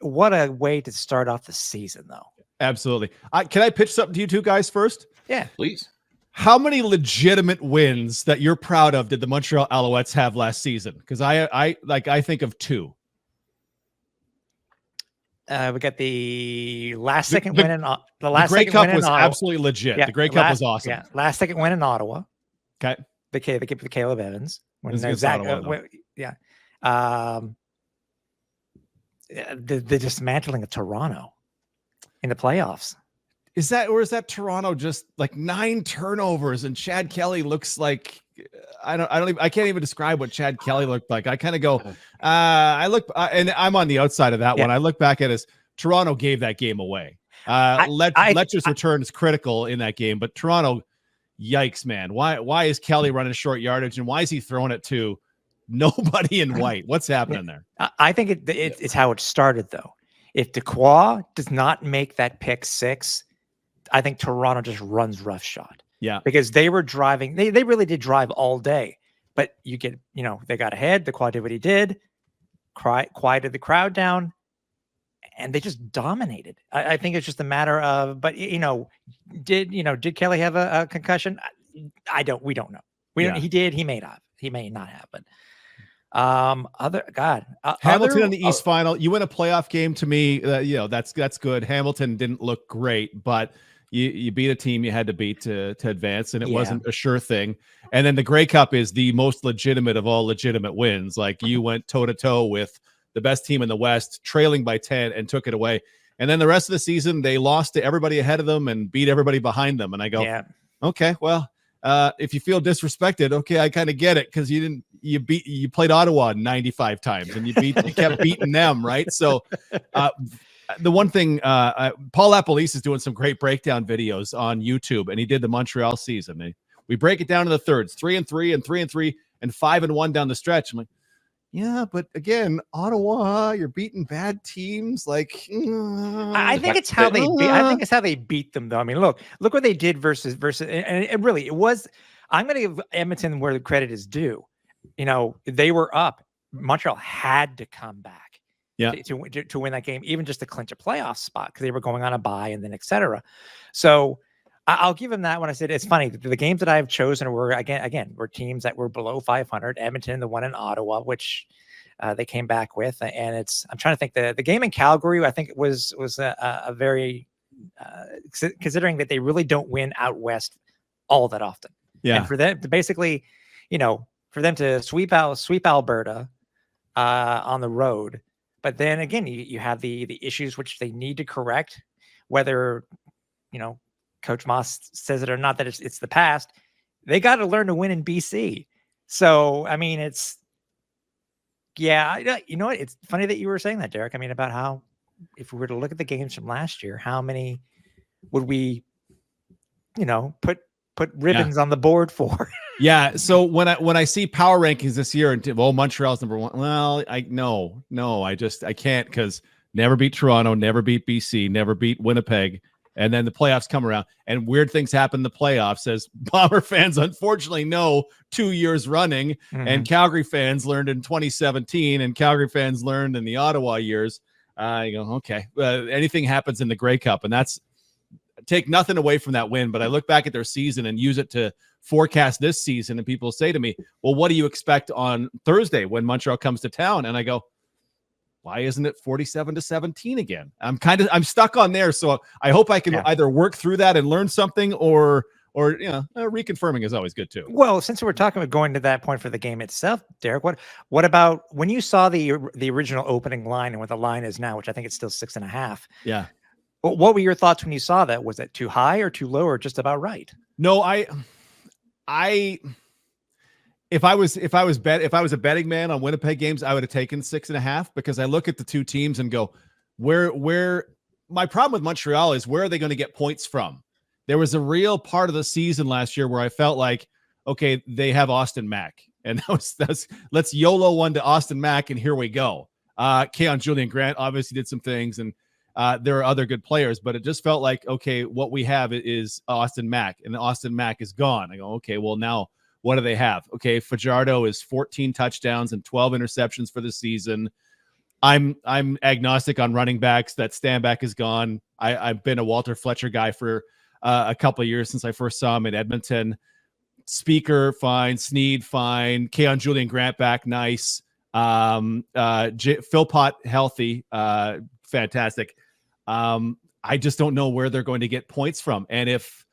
what a way to start off the season, though. Absolutely. Can I pitch something to you two guys first? Yeah, please. How many legitimate wins that you're proud of did the Montreal Alouettes have last season? Because I think of 2. We got the last second win in the Grey Cup was absolutely legit. Yeah, the Grey Cup was awesome. Yeah, last second win in Ottawa. Okay, they keep the Caleb Evans. When Zach, the dismantling of Toronto in the playoffs. Is that Toronto just like 9 turnovers and Chad Kelly looks like I can't even describe what Chad Kelly looked like. I kind of go, and I'm on the outside of that one. I look back at as Toronto gave that game away. Letcher's return is critical in that game, but Toronto, yikes, man. Why is Kelly running short yardage and why is he throwing it to nobody in white? What's happening there? I think it's how it started, though. If Dequoy does not make that pick 6, I think Toronto just runs roughshod. Yeah, because they were driving. They really did drive all day, but they got ahead. Dequoy did what he did, quieted the crowd down, and they just dominated. I think it's just a matter of. But did Kelly have a concussion? We don't know. He did. He may not. He may not have. But Hamilton in the East Final. You win a playoff game. To me, that's good. Hamilton didn't look great, but. You beat a team you had to beat to advance, and it wasn't a sure thing. And then the Grey Cup is the most legitimate of all legitimate wins. Like you went toe-to-toe with the best team in the West, trailing by 10, and took it away. And then the rest of the season, they lost to everybody ahead of them and beat everybody behind them. And I go, okay, well, if you feel disrespected, okay, I kind of get it, because you played Ottawa 95 times and you kept beating them, right? So the one thing, Paul Lapalisse is doing some great breakdown videos on YouTube, and he did the Montreal season. We break it down to the thirds, 3-3 and 3-3 and 5-1 down the stretch. I'm like, yeah, but again, Ottawa, you're beating bad teams. Like, I think it's how they I think it's how they beat them, though. I mean, look what they did versus, and it was. I'm going to give Edmonton where the credit is due. You know, they were up. Montreal had to come back, to win that game, even just to clinch a playoff spot, because they were going on a bye and then etc. So I'll give him that. When I said it's funny, the games that I've chosen were again were teams that were below 500. Edmonton, the one in Ottawa, which they came back with, and I'm trying to think, the game in Calgary, I think it was a very considering that they really don't win out west all that often. Yeah, and for them to basically, for them to sweep Alberta on the road, but then again you have the issues which they need to correct, whether Coach Moss says it or not, that it's the past. They got to learn to win in BC. So, I mean, you know what? It's funny that you were saying that, Derek. I mean, about how, if we were to look at the games from last year, how many would we, put ribbons on the board for? Yeah. So when I see power rankings this year, and Montreal's number one. Well, I can't, because never beat Toronto, never beat BC, never beat Winnipeg. And then the playoffs come around and weird things happen in the playoffs, as Bomber fans unfortunately know 2 years running. Mm-hmm. And Calgary fans learned in 2017, and Calgary fans learned in the Ottawa years. You go, okay, anything happens in the Grey Cup, and that's, take nothing away from that win. But I look back at their season and use it to forecast this season. And people say to me, well, what do you expect on Thursday when Montreal comes to town? And I go, why isn't it 47-17 again? I'm stuck on there. So I hope I can either work through that and learn something, or reconfirming is always good too. Well, since we're talking about going to that point for the game itself, Derek, what about when you saw the original opening line and what the line is now, which I think it's still 6.5? Yeah. What were your thoughts when you saw that? Was it too high or too low, or just about right? No, If I was a betting man on Winnipeg games, I would have taken 6.5, because I look at the two teams and go, where my problem with Montreal is, where are they going to get points from? There was a real part of the season last year where I felt like, okay, they have Austin Mack, and that's let's YOLO one to Austin Mack, and here we go. Keon Julian Grant obviously did some things, and there are other good players, but it just felt like, okay, what we have is Austin Mack, and Austin Mack is gone. I go, okay, well now, what do they have? Okay, Fajardo is 14 touchdowns and 12 interceptions for the season. I'm agnostic on running backs. That Stanback is gone. I've been a Walter Fletcher guy for a couple of years since I first saw him in Edmonton. Speaker, fine. Sneed, fine. Keon Julian Grant back, nice. Philpott, healthy, fantastic. I just don't know where they're going to get points from. And if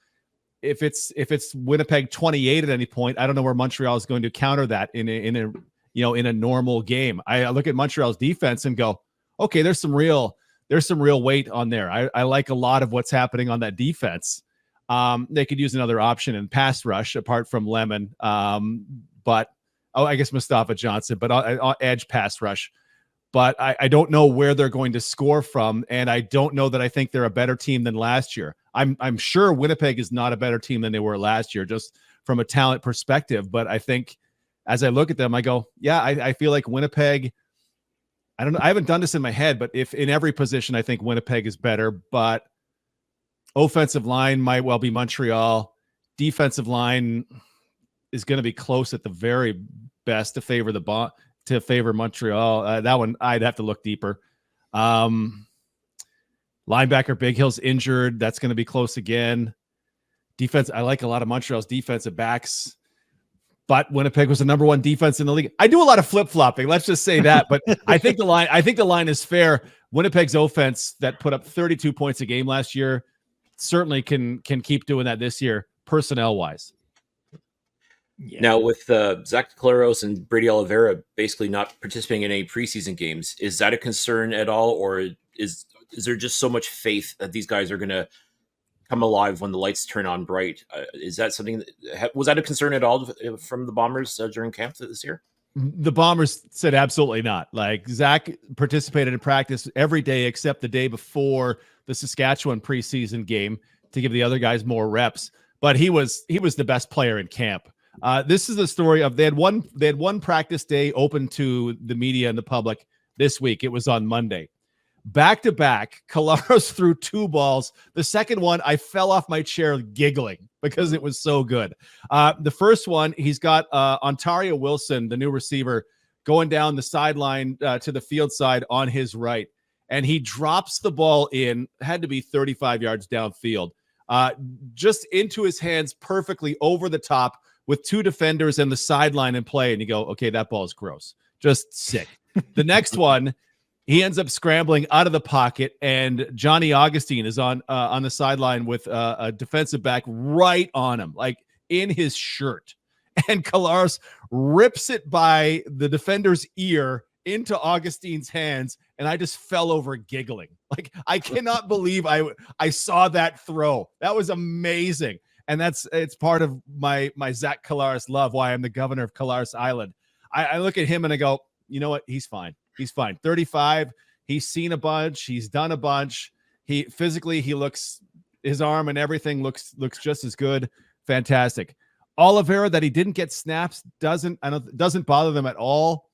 it's Winnipeg 28 at any point, I don't know where Montreal is going to counter that in a normal game. I look at Montreal's defense and go, okay, there's some real weight on there. I like a lot of what's happening on that defense. They could use another option in pass rush apart from Lemon. But I guess Mustafa Johnson, but edge pass rush. But I don't know where they're going to score from, and I don't know that I think they're a better team than last year. I'm sure Winnipeg is not a better team than they were last year, just from a talent perspective. But I think as I look at them, I go, yeah, I feel like Winnipeg, I don't know. I haven't done this in my head, but if in every position, I think Winnipeg is better, but offensive line might well be Montreal. Defensive line is going to be close at the very best to favor Montreal. That one I'd have to look deeper. Linebacker Big Hill's injured. That's going to be close again. Defense, I like a lot of Montreal's defensive backs, but Winnipeg was the number one defense in the league. I do a lot of flip-flopping. Let's just say that, but I think the line is fair. Winnipeg's offense that put up 32 points a game last year certainly can keep doing that this year, personnel-wise. Yeah. Now, with Zach Claros and Brady Oliveira basically not participating in any preseason games, is that a concern at all, or is there just so much faith that these guys are going to come alive when the lights turn on bright. Is that something was that a concern at all from the Bombers during camp this year? The Bombers said absolutely not. Like, Zach participated in practice every day except the day before the Saskatchewan preseason game to give the other guys more reps. But he was the best player in camp. This is the story of they had one practice day open to the media and the public this week. It was on Monday. Back to back, Collaros threw 2 balls. The second one, I fell off my chair giggling because it was so good. The first one, he's got Ontario Wilson, the new receiver, going down the sideline to the field side on his right. And he drops the ball in, had to be 35 yards downfield, just into his hands perfectly over the top with 2 defenders and the sideline in play. And you go, okay, that ball is gross. Just sick. The next one, he ends up scrambling out of the pocket, and Johnny Augustine is on the sideline with a defensive back right on him, like in his shirt. And Collaros rips it by the defender's ear into Augustine's hands, and I just fell over giggling. Like, I cannot believe I saw that throw. That was amazing. And it's part of my Zach Collaros love, why I'm the governor of Collaros Island. I look at him and I go, you know what? He's fine. He's fine. 35. He's seen a bunch. He's done a bunch. He looks, his arm and everything looks just as good. Fantastic. Oliveira, that he didn't get snaps, doesn't bother them at all.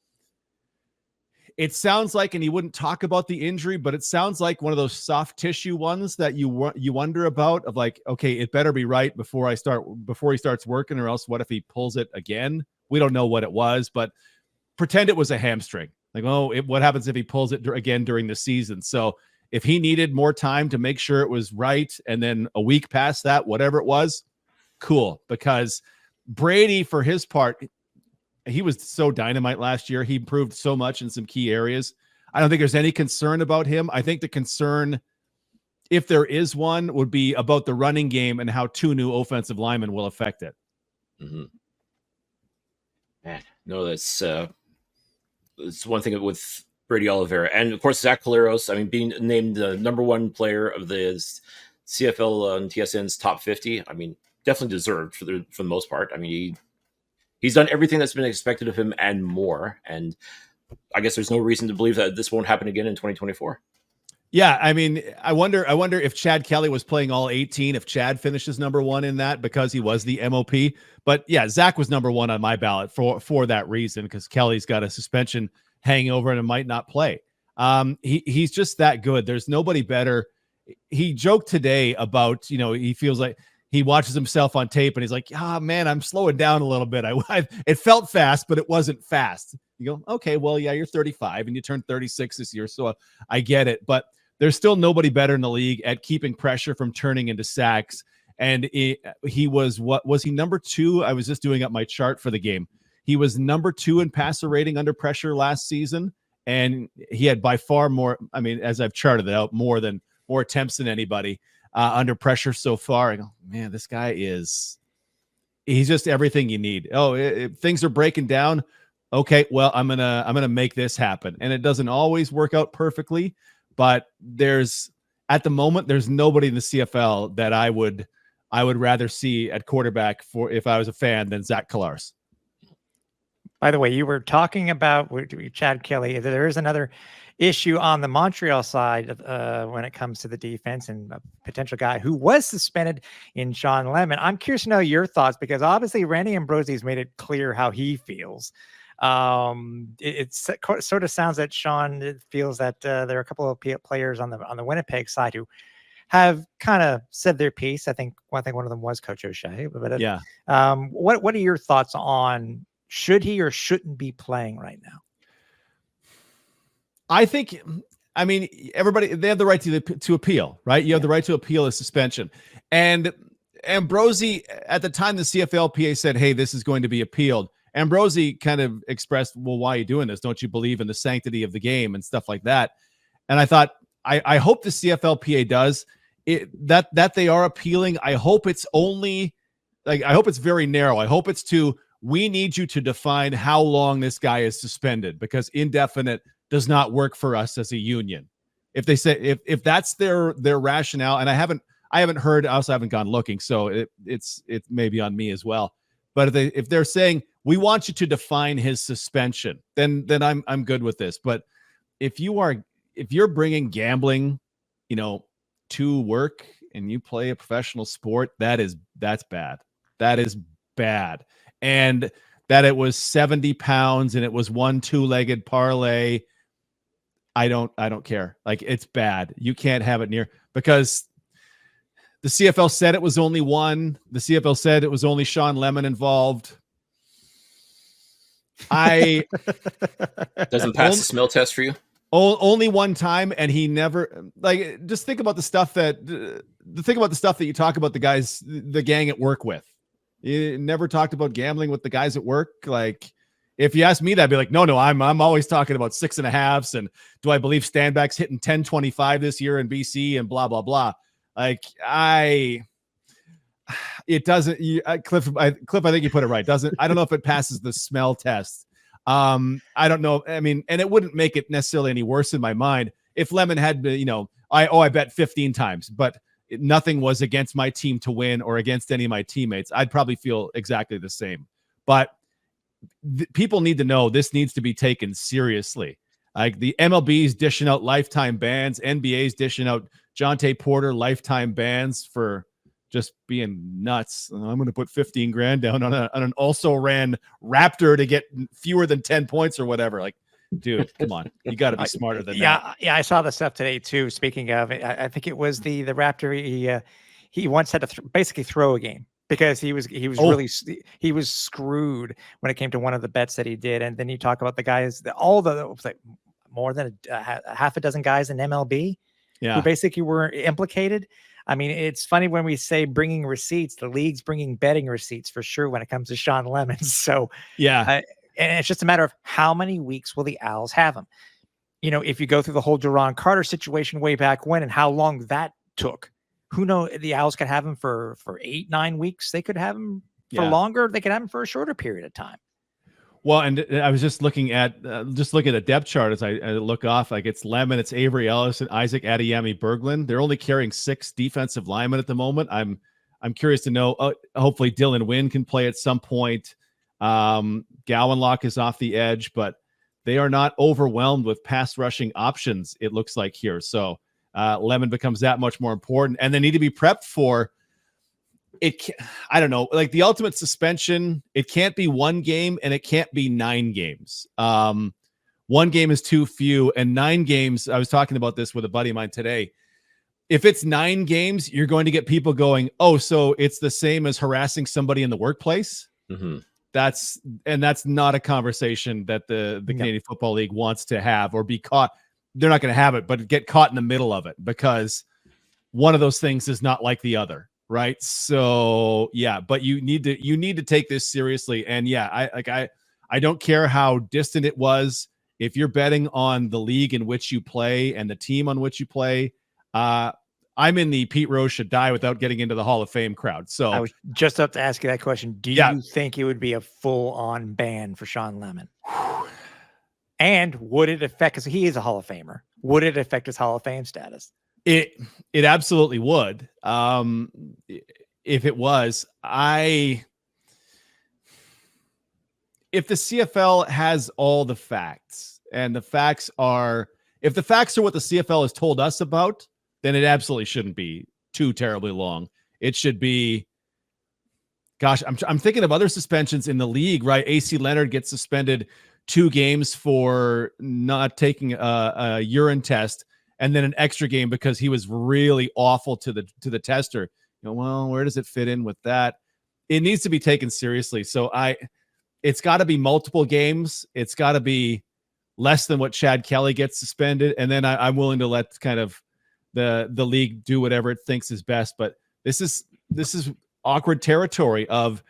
It sounds like, and he wouldn't talk about the injury, but it sounds like one of those soft tissue ones that you wonder about, of like, okay, it better be right before he starts working, or else what if he pulls it again? We don't know what it was, but pretend it was a hamstring. Like, what happens if he pulls it again during the season? So if he needed more time to make sure it was right, and then a week past that, whatever it was, cool. Because Brady, for his part, he was so dynamite last year. He improved so much in some key areas. I don't think there's any concern about him. I think the concern, if there is one, would be about the running game and how 2 new offensive linemen will affect it. Mm-hmm. Man, no, that's one thing with Brady Oliveira. And, of course, Zach Collaros, I mean, being named the number 1 player of the CFL and TSN's top 50, I mean, definitely deserved for the most part. I mean, he's done everything that's been expected of him and more. And I guess there's no reason to believe that this won't happen again in 2024. Yeah, I mean, I wonder if Chad Kelly was playing all 18, if Chad finishes number 1 in that because he was the MOP. But yeah, Zach was number 1 on my ballot for that reason, because Kelly's got a suspension hanging over and might not play. He's just that good. There's nobody better. He joked today about, he feels like he watches himself on tape and he's like, man, I'm slowing down a little bit. It felt fast, but it wasn't fast. You go, okay, well, yeah, you're 35 and you turned 36 this year, so I get it. But there's still nobody better in the league at keeping pressure from turning into sacks. And he was he number 2? I was just doing up my chart for the game. He was number 2 in passer rating under pressure last season, and he had by far more. I mean, as I've charted it out, more attempts than anybody under pressure so far. I go, man, this guy he's just everything you need. If things are breaking down, okay, well, I'm gonna make this happen, and it doesn't always work out perfectly. But at the moment, there's nobody in the CFL that I would rather see at quarterback if I was a fan than Zach Collaros. By the way, you were talking about Chad Kelly. There is another issue on the Montreal side when it comes to the defense, and a potential guy who was suspended in Sean Lemon. I'm curious to know your thoughts, because obviously Randy Ambrosie's made it clear how he feels. It sort of sounds that Sean feels that there are a couple of players on the Winnipeg side who have kind of said their piece. I think one of them was Coach O'Shea. But yeah, what are your thoughts on, should he or shouldn't be playing right now? I mean, everybody, they have the right to appeal, right? You have the right to appeal a suspension. And Ambrosie, at the time the CFLPA said, hey, this is going to be appealed, Ambrosie kind of expressed, well, why are you doing this? Don't you believe in the sanctity of the game and stuff like that? And I thought, I hope the CFLPA does that they are appealing. I hope it's only I hope it's very narrow. I hope it's we need you to define how long this guy is suspended, because indefinite does not work for us as a union. If they say, if that's their rationale, and I I haven't heard. I also haven't gone looking, so it may be on me as well. But if they're saying we want you to define his suspension, then I'm good with this. But if you're bringing gambling, to work and you play a professional sport, that's bad. That is bad. And that it was 70 pounds and it was one 2-legged parlay. I don't care. Like, it's bad. You can't have it near, because the CFL said it was only one. The CFL said it was only Sean Lemon involved. Doesn't pass the smell test for you. Only one time, and he never, like, just think about the stuff that you talk about the gang at work with. You never talked about gambling with the guys at work. Like, if you ask me that, I'd be like, no, I'm always talking about 6.5s, and do I believe Standback's hitting 10.25 this year in BC and blah blah blah. Like, it doesn't. Cliff, I think you put it right. I don't know if it passes the smell test. I don't know. I mean, and it wouldn't make it necessarily any worse in my mind if Lemon had, I bet 15 times, but nothing was against my team to win or against any of my teammates. I'd probably feel exactly the same. But people need to know this needs to be taken seriously. Like, the MLB's dishing out lifetime bans, NBA's dishing out Jonte Porter lifetime bans for just being nuts. I'm going to put 15 grand down on an also ran Raptor to get fewer than 10 points or whatever. Like, dude, come on. You got to be smarter than that. Yeah. I saw the stuff today too. Speaking of, I think it was the Raptor. He once had to basically throw a game because he was screwed when it came to one of the bets that he did. And then you talk about the guys, like more than a half a dozen guys in MLB who basically were implicated. I mean, it's funny when we say bringing receipts, the league's bringing betting receipts for sure when it comes to Sean Lemon. So, and it's just a matter of how many weeks will the Owls have him. If you go through the whole Duron Carter situation way back when and how long that took, who knows? The Owls could have him for 8-9 weeks. They could have him for longer. They could have him for a shorter period of time. Well, and I was just looking at the depth chart as I look off. Like, it's Lemon, it's Avery Ellis, and Isaac Adeyemi Berglund. They're only carrying 6 defensive linemen at the moment. I'm curious to know. Hopefully, Dylan Wynn can play at some point. Gowanlock is off the edge, but they are not overwhelmed with pass rushing options, it looks like here. So Lemon becomes that much more important, and they need to be prepped for it. I don't know, like the ultimate suspension. It can't be 1 game and it can't be 9 games. 1 game is too few, and 9 games. I was talking about this with a buddy of mine today. If it's 9 games, you're going to get people going, oh, so it's the same as harassing somebody in the workplace. Mm-hmm. That's not a conversation that the Canadian Football League wants to have, or be caught. They're not going to have it, but get caught in the middle of it, because one of those things is not like the other. Right. So, but you need to take this seriously. And I don't care how distant it was. If you're betting on the league in which you play and the team on which you play, I'm in the Pete Rose should die without getting into the Hall of Fame crowd. So I was just up to ask you that question. Do you think it would be a full-on ban for Sean Lemon? And would it affect, because he is a Hall of Famer, would it affect his Hall of Fame status? It absolutely would. If it was, if the CFL has all the facts, and if the facts are what the CFL has told us about, then it absolutely shouldn't be too terribly long. It should be, gosh, I'm thinking of other suspensions in the league, right? AC Leonard gets suspended 2 games for not taking a urine test, and then an extra game because he was really awful to the tester. Well, where does it fit in with that? It needs to be taken seriously. So it's got to be multiple games. It's got to be less than what Chad Kelly gets suspended. And then I'm willing to let kind of the league do whatever it thinks is best. But this is awkward territory of,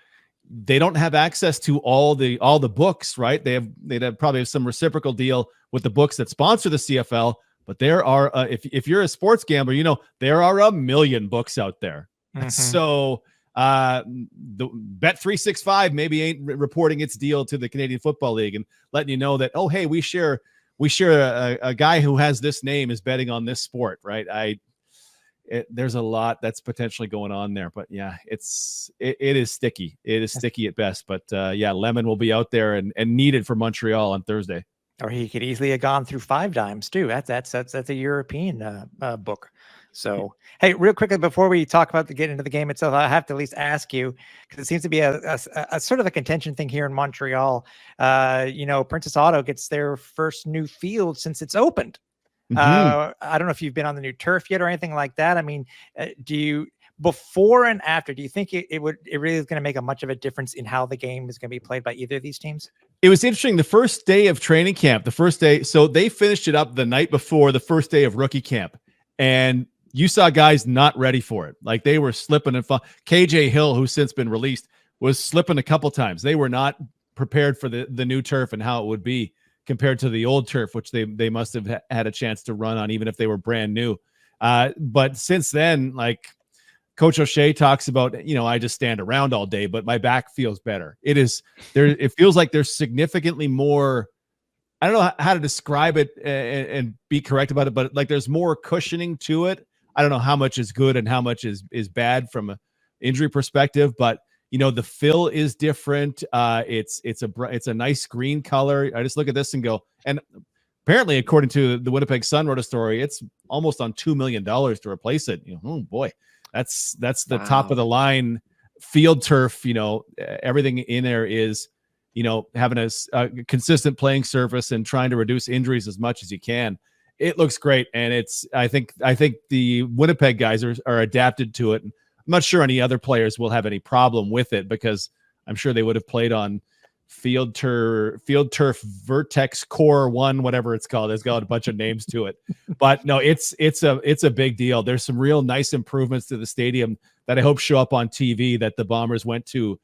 they don't have access to all the books, right? They'd probably have some reciprocal deal with the books that sponsor the CFL. But there are, if you're a sports gambler, there are a million books out there. Mm-hmm. So the Bet365 maybe ain't reporting its deal to the Canadian Football League and letting you know that, oh, hey, we share a guy who has this name is betting on this sport, right? there's a lot that's potentially going on there. But yeah, it is sticky. It is sticky at best. But yeah, Lemon will be out there and needed for Montreal on Thursday. Or he could easily have gone through 5 dimes too. That's a European book. So, hey, real quickly before we talk about get into the game itself, I have to at least ask you, because it seems to be a sort of a contention thing here in Montreal. Princess Auto gets their first new field since it's opened. I don't know if you've been on the new turf yet or anything like that. I mean, before and after, do you think it really is going to make a much of a difference in how the game is going to be played by either of these teams? It was interesting. The first day of training camp, so they finished it up the night before the first day of rookie camp, and you saw guys not ready for it. Like they were slipping and falling. KJ Hill, who's since been released, was slipping a couple times. They were not prepared for the new turf and how it would be compared to the old turf, which they must have had a chance to run on, even if they were brand new. But since then, like Coach O'Shea talks about, I just stand around all day, but my back feels better. It feels like there's significantly more. I don't know how to describe it and be correct about it, but like there's more cushioning to it. I don't know how much is good and how much is bad from an injury perspective, but the fill is different. It's a nice green color. I just look at this and go, and apparently, according to the Winnipeg Sun wrote a story, it's almost on $2 million to replace it. Oh boy, that's the top of the line field turf. Everything in there is, having a consistent playing surface and trying to reduce injuries as much as you can. It looks great, and I think the Winnipeg guys are adapted to it. I'm not sure any other players will have any problem with it, because I'm sure they would have played on field turf Vertex Core 1, whatever it's called. It's got a bunch of names to it, but no, it's a big deal. There's some real nice improvements to the stadium that I hope show up on TV that the Bombers went to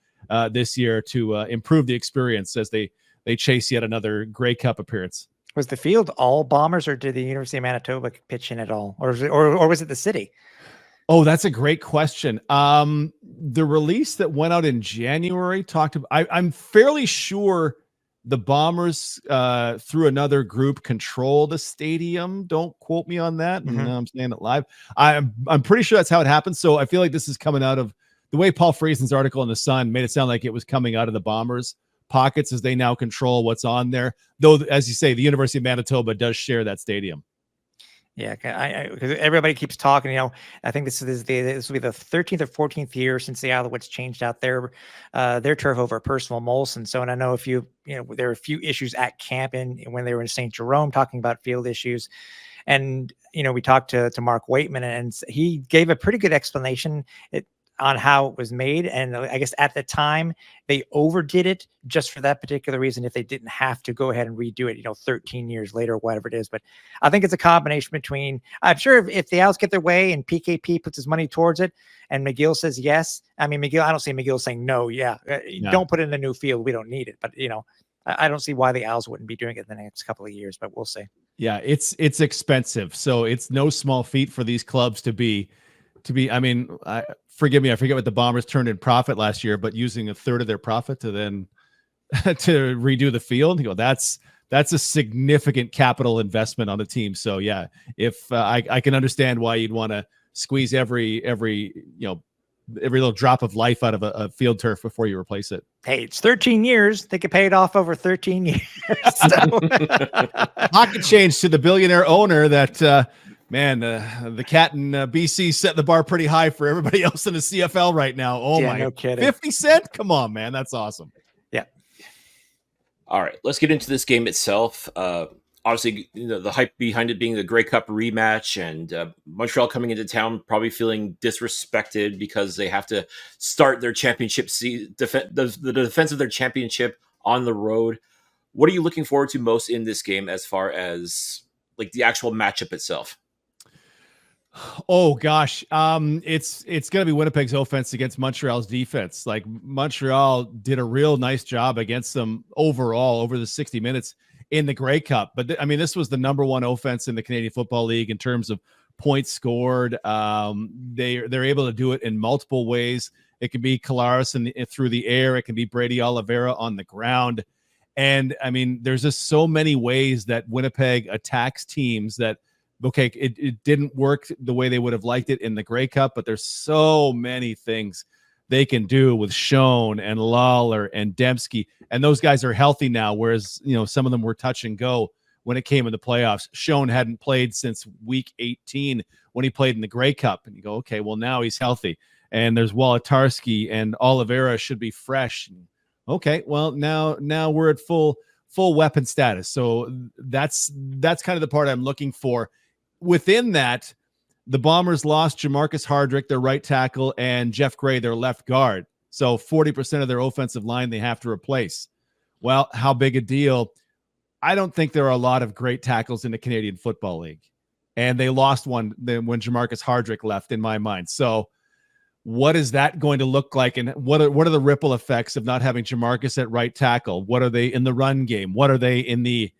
this year to improve the experience as they chase yet another Grey Cup appearance. Was the field all Bombers, or did the University of Manitoba pitch in at all, or was it the city? Oh, that's a great question. The release that went out in January talked about. I'm fairly sure the Bombers through another group control the stadium. Don't quote me on that. Mm-hmm. I'm saying it live. I'm pretty sure that's how it happened. So I feel like this is coming out of the way Paul Friesen's article in the Sun made it sound like it was coming out of the Bombers' pockets as they now control what's on there. Though, as you say, the University of Manitoba does share that stadium. Yeah, because everybody keeps talking. I think this will be the 13th or 14th year since the Alouettes changed out their turf over a personal Molson. So, and I know there are a few issues at camp when they were in St. Jerome talking about field issues, and we talked to Mark Waitman, and he gave a pretty good explanation on how it was made. And I guess at the time they overdid it just for that particular reason, if they didn't have to go ahead and redo it, 13 years later, whatever it is. But I think it's a combination between, I'm sure if the Owls get their way and PKP puts his money towards it and McGill says yes. I mean, I don't see McGill saying no. Yeah. Don't put in a new field. We don't need it. But, I don't see why the Owls wouldn't be doing it in the next couple of years, but we'll see. Yeah. It's expensive. So it's no small feat for these clubs to be, I mean, forgive me, I forget what the Bombers turned in profit last year, but using a third of their profit to then to redo the field, that's a significant capital investment on the team. So yeah, if I can understand why you'd want to squeeze every little drop of life out of a field turf before you replace it. Hey, it's 13 years. They could pay it off over 13 years. Pocket change to the billionaire owner that. Man, the cat in BC set the bar pretty high for everybody else in the CFL right now. Oh, yeah, no kidding. 50 cents? Come on, man. That's awesome. Yeah. All right, let's get into this game itself. Obviously, the hype behind it being the Grey Cup rematch, and Montreal coming into town probably feeling disrespected because they have to start their championship the defense of their championship on the road. What are you looking forward to most in this game as far as like the actual matchup itself? Oh gosh, it's gonna be Winnipeg's offense against Montreal's defense. Like Montreal did a real nice job against them overall over the 60 minutes in the Grey Cup. But I mean, this was the number one offense in the Canadian Football League in terms of points scored. They're able to do it in multiple ways. It can be Kolaris through the air. It can be Brady Oliveira on the ground. And I mean, there's just so many ways that Winnipeg attacks teams that Okay, it didn't work the way they would have liked it in the Grey Cup, but there's so many things they can do with Schoen and Lawler and Dembski, and those guys are healthy now, whereas, some of them were touch and go when it came in the playoffs. Schoen hadn't played since week 18 when he played in the Grey Cup, and you go, okay, well, now he's healthy. And there's Wolotarski, and Oliveira should be fresh. Okay, well, now we're at full weapon status. So that's kind of the part I'm looking for. Within that, the Bombers lost Jamarcus Hardrick, their right tackle, and Jeff Gray, their left guard. So 40% of their offensive line they have to replace. Well, how big a deal? I don't think there are a lot of great tackles in the Canadian Football League. And they lost one when Jamarcus Hardrick left, in my mind. So what is that going to look like? And what are the ripple effects of not having Jamarcus at right tackle? What are they in the run game? What are they in the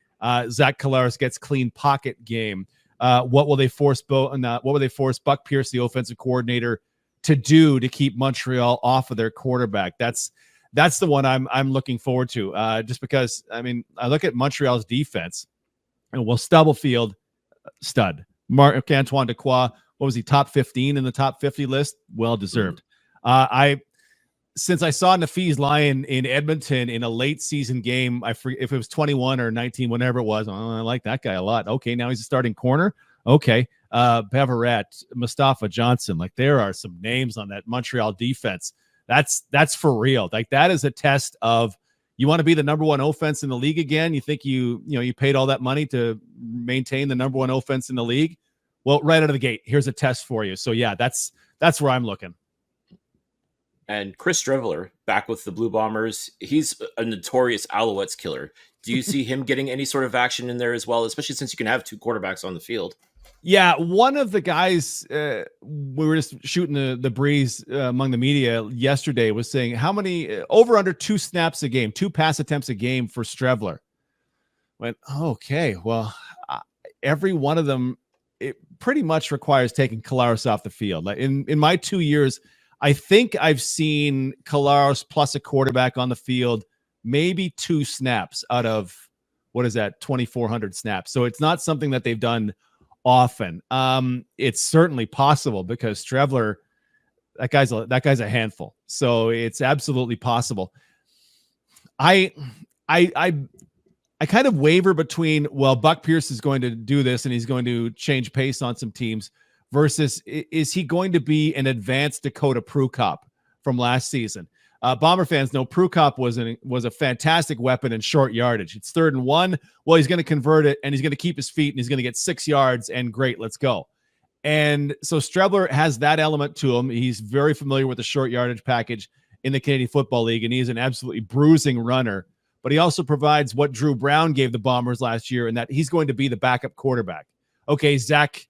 Zach Collaros gets clean pocket game? What will they force Buck Pierce, the offensive coordinator, to do to keep Montreal off of their quarterback? That's the one I'm looking forward to. Just because, I look at Montreal's defense, and Stubblefield, stud. Marc-Antoine Dequoy, what was he, top 15 in the top 50 list? Well deserved. Since I saw Nafees Lyon in Edmonton in a late season game, I forget if it was 21 or 19, whenever it was. Oh, I like that guy a lot. Okay, now he's a starting corner. Okay, Beverett, Mustafa Johnson. Like, there are some names on that Montreal defense. That's for real. Like, that is a test of, you want to be the number one offense in the league again. You think you paid all that money to maintain the number one offense in the league. Well, right out of the gate, here's a test for you. So yeah, that's where I'm looking. And Chris Streveler, back with the Blue Bombers, he's a notorious Alouettes killer. Do you see him getting any sort of action in there as well, especially since you can have two quarterbacks on the field? Yeah, one of the guys, we were just shooting the breeze among the media yesterday, was saying how many, over under 2 snaps a game, 2 pass attempts a game for Streveler. Went, okay, well, every one of them, it pretty much requires taking Collaros off the field. Like in my 2 years, I think I've seen Collaros plus a quarterback on the field maybe 2 snaps out of, 2,400 snaps. So it's not something that they've done often. It's certainly possible because Streveler, that guy's a handful. So it's absolutely possible. I kind of waver between, well, Buck Pierce is going to do this and he's going to change pace on some teams, versus is he going to be an advanced Dakota Prukop from last season? Bomber fans know Prukop was a fantastic weapon in short yardage. It's 3rd and 1. Well, he's going to convert it and he's going to keep his feet and he's going to get 6 yards and great, let's go. And so Streveler has that element to him. He's very familiar with the short yardage package in the Canadian Football League, and he's an absolutely bruising runner. But he also provides what Drew Brown gave the Bombers last year, in that he's going to be the backup quarterback. Okay, Zach,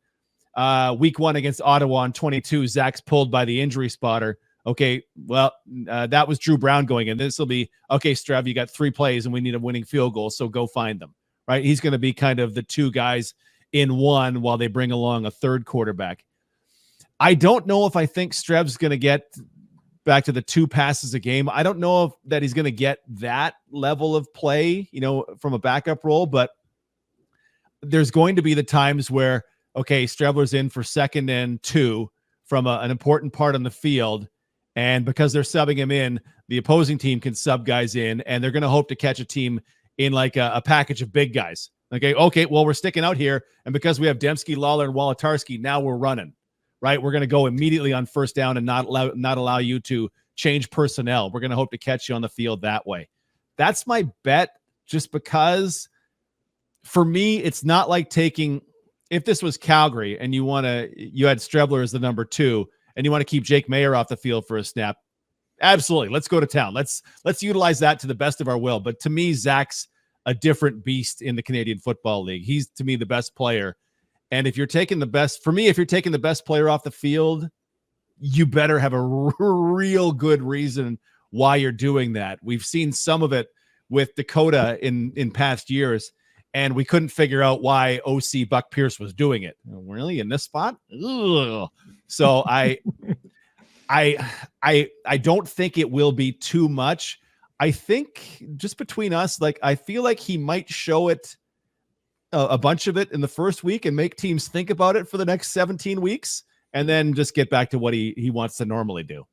week 1 against Ottawa in 22, Zach's pulled by the injury spotter. Okay, well, that was Drew Brown going in. This will be, okay, Strev, you got 3 plays and we need a winning field goal, so go find them, right? He's going to be kind of the 2 guys in one while they bring along a 3rd quarterback. I don't know if I think Strev's going to get back to the 2 passes a game. I don't know that he's going to get that level of play, from a backup role, but there's going to be the times where, okay, Streveler's in for 2nd and 2 from an important part on the field. And because they're subbing him in, the opposing team can sub guys in, and they're going to hope to catch a team in like a package of big guys. Okay, well, we're sticking out here. And because we have Dembski, Lawler, and Wolotarski, now we're running, right? We're going to go immediately on 1st down and not allow you to change personnel. We're going to hope to catch you on the field that way. That's my bet, just because for me, it's not like taking, if this was Calgary and you had Streveler as the number 2 and you want to keep Jake Mayer off the field for a snap, absolutely. Let's go to town. Let's utilize that to the best of our will. But to me, Zach's a different beast in the Canadian Football League. He's, to me, the best player. And if you're taking the best player off the field, you better have a real good reason why you're doing that. We've seen some of it with Dakota in past years, and we couldn't figure out why OC Buck Pierce was doing it. Really, in this spot? Ugh. So I don't think it will be too much. I think, just between us, like, I feel like he might show it a bunch of it in the first week and make teams think about it for the next 17 weeks, and then just get back to what he wants to normally do.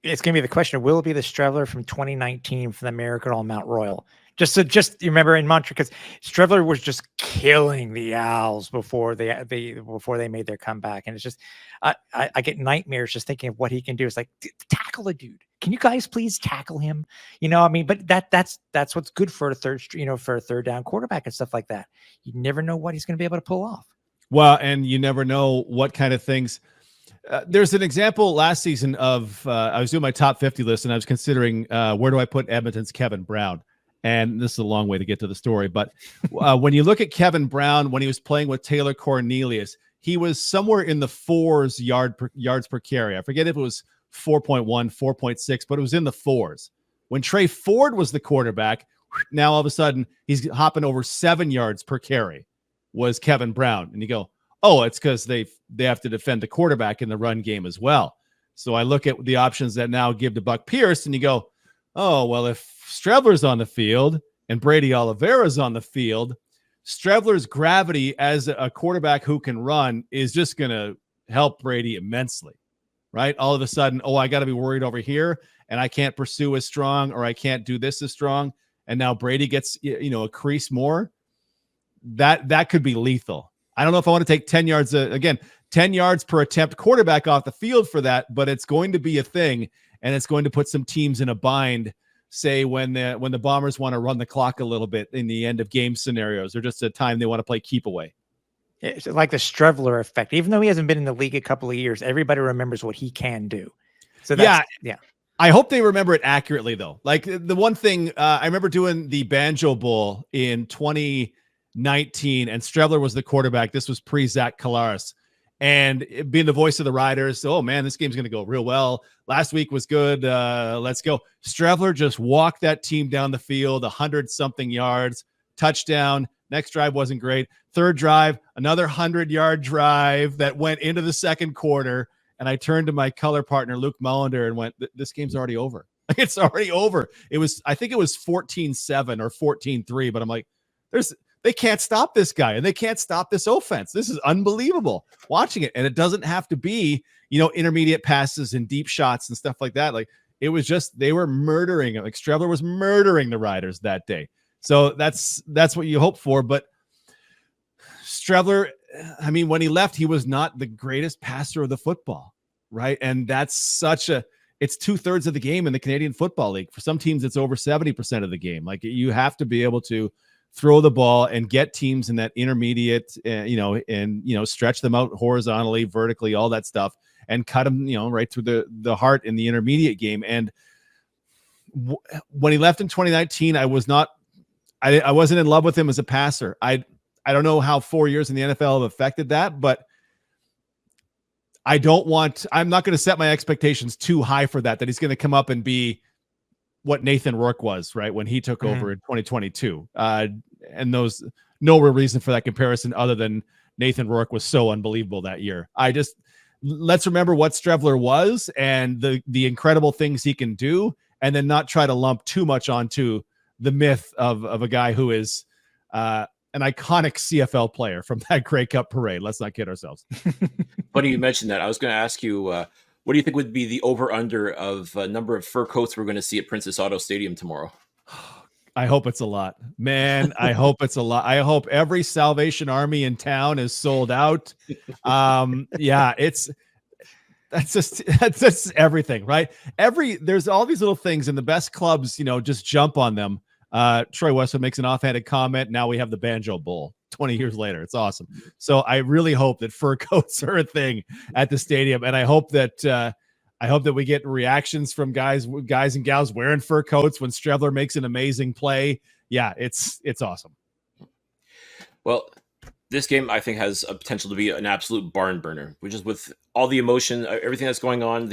It's going to be the question: will it be the Strevler from 2019 from the Miracle on Mount Royal? Just you remember in Montreal, because Strevler was just killing the Owls before they made their comeback, and it's just I get nightmares just thinking of what he can do. It's like, tackle a dude. Can you guys please tackle him? I mean, but that's what's good for a third down quarterback and stuff like that. You never know what he's going to be able to pull off. Well, and you never know what kind of things. There's an example last season of I was doing my top 50 list, and I was considering where do I put Edmonton's Kevin Brown. And this is a long way to get to the story. But when you look at Kevin Brown, when he was playing with Taylor Cornelius, he was somewhere in the 4s yards per carry. I forget if it was 4.1, 4.6, but it was in the 4s. When Trey Ford was the quarterback, now all of a sudden he's hopping over 7 yards per carry was Kevin Brown. And you go, oh, it's because they have to defend the quarterback in the run game as well. So I look at the options that now give to Buck Pierce, and you go, oh, well, if Strevler's on the field and Brady Oliveira's on the field, Strevler's gravity as a quarterback who can run is just going to help Brady immensely, right? All of a sudden, oh, I got to be worried over here, and I can't pursue as strong, or I can't do this as strong. And now Brady gets, a crease more. That could be lethal. I don't know if I want to take 10 yards, 10 yards per attempt quarterback off the field for that, but it's going to be a thing, and it's going to put some teams in a bind, say when the Bombers want to run the clock a little bit in the end of game scenarios, or just a time they want to play keep away. It's like the Strevler effect. Even though he hasn't been in the league a couple of years, everybody remembers what he can do. So yeah. I hope they remember it accurately, though. Like the one thing I remember doing the Banjo Bowl in 2019, and Strevler was the quarterback. This was pre-Zach Collaros. And being the voice of the Riders, oh, man, this game's going to go real well. Last week was good. Let's go. Strevler just walked that team down the field, 100-something yards, touchdown. Next drive wasn't great. Third drive, another 100-yard drive that went into the second quarter. And I turned to my color partner, Luke Mullender, and went, this game's already over. It's already over. I think it was 14-7 or 14-3, but I'm like, they can't stop this guy, and they can't stop this offense. This is unbelievable watching it. And it doesn't have to be, intermediate passes and deep shots and stuff like that. Like, it was just, they were murdering it. Like, Strevler was murdering the Riders that day. So that's what you hope for. But Strevler, I mean, when he left, he was not the greatest passer of the football, right? And that's it's 2/3 of the game in the Canadian Football League. For some teams, it's over 70% of the game. Like, you have to be able to throw the ball and get teams in that intermediate, and stretch them out horizontally, vertically, all that stuff, and cut them, right through the heart in the intermediate game. And when he left in 2019, I wasn't in love with him as a passer. I don't know how 4 years in the NFL have affected that, but I'm not going to set my expectations too high for that he's going to come up and be what Nathan Rourke was, right, when he took over in 2022. And those, no real reason for that comparison other than Nathan Rourke was so unbelievable that year. Let's remember what Strevler was and the incredible things he can do, and then not try to lump too much onto the myth of a guy who is an iconic CFL player from that Grey Cup parade. Let's not kid ourselves. Funny you mentioned that. I was going to ask you, what do you think would be the over-under of number of fur coats we're going to see at Princess Auto Stadium tomorrow? I hope it's a lot, man. I hope it's a lot. I hope every Salvation Army in town is sold out. That's just everything, right? There's all these little things, and the best clubs, just jump on them. Troy Westwood makes an offhanded comment. Now we have the Banjo Bowl 20 years later. It's awesome. So I really hope that fur coats are a thing at the stadium. And I hope that we get reactions from guys and gals wearing fur coats when Strevler makes an amazing play. Yeah, it's awesome. Well, this game, I think, has a potential to be an absolute barn burner, which is with all the emotion, everything that's going on.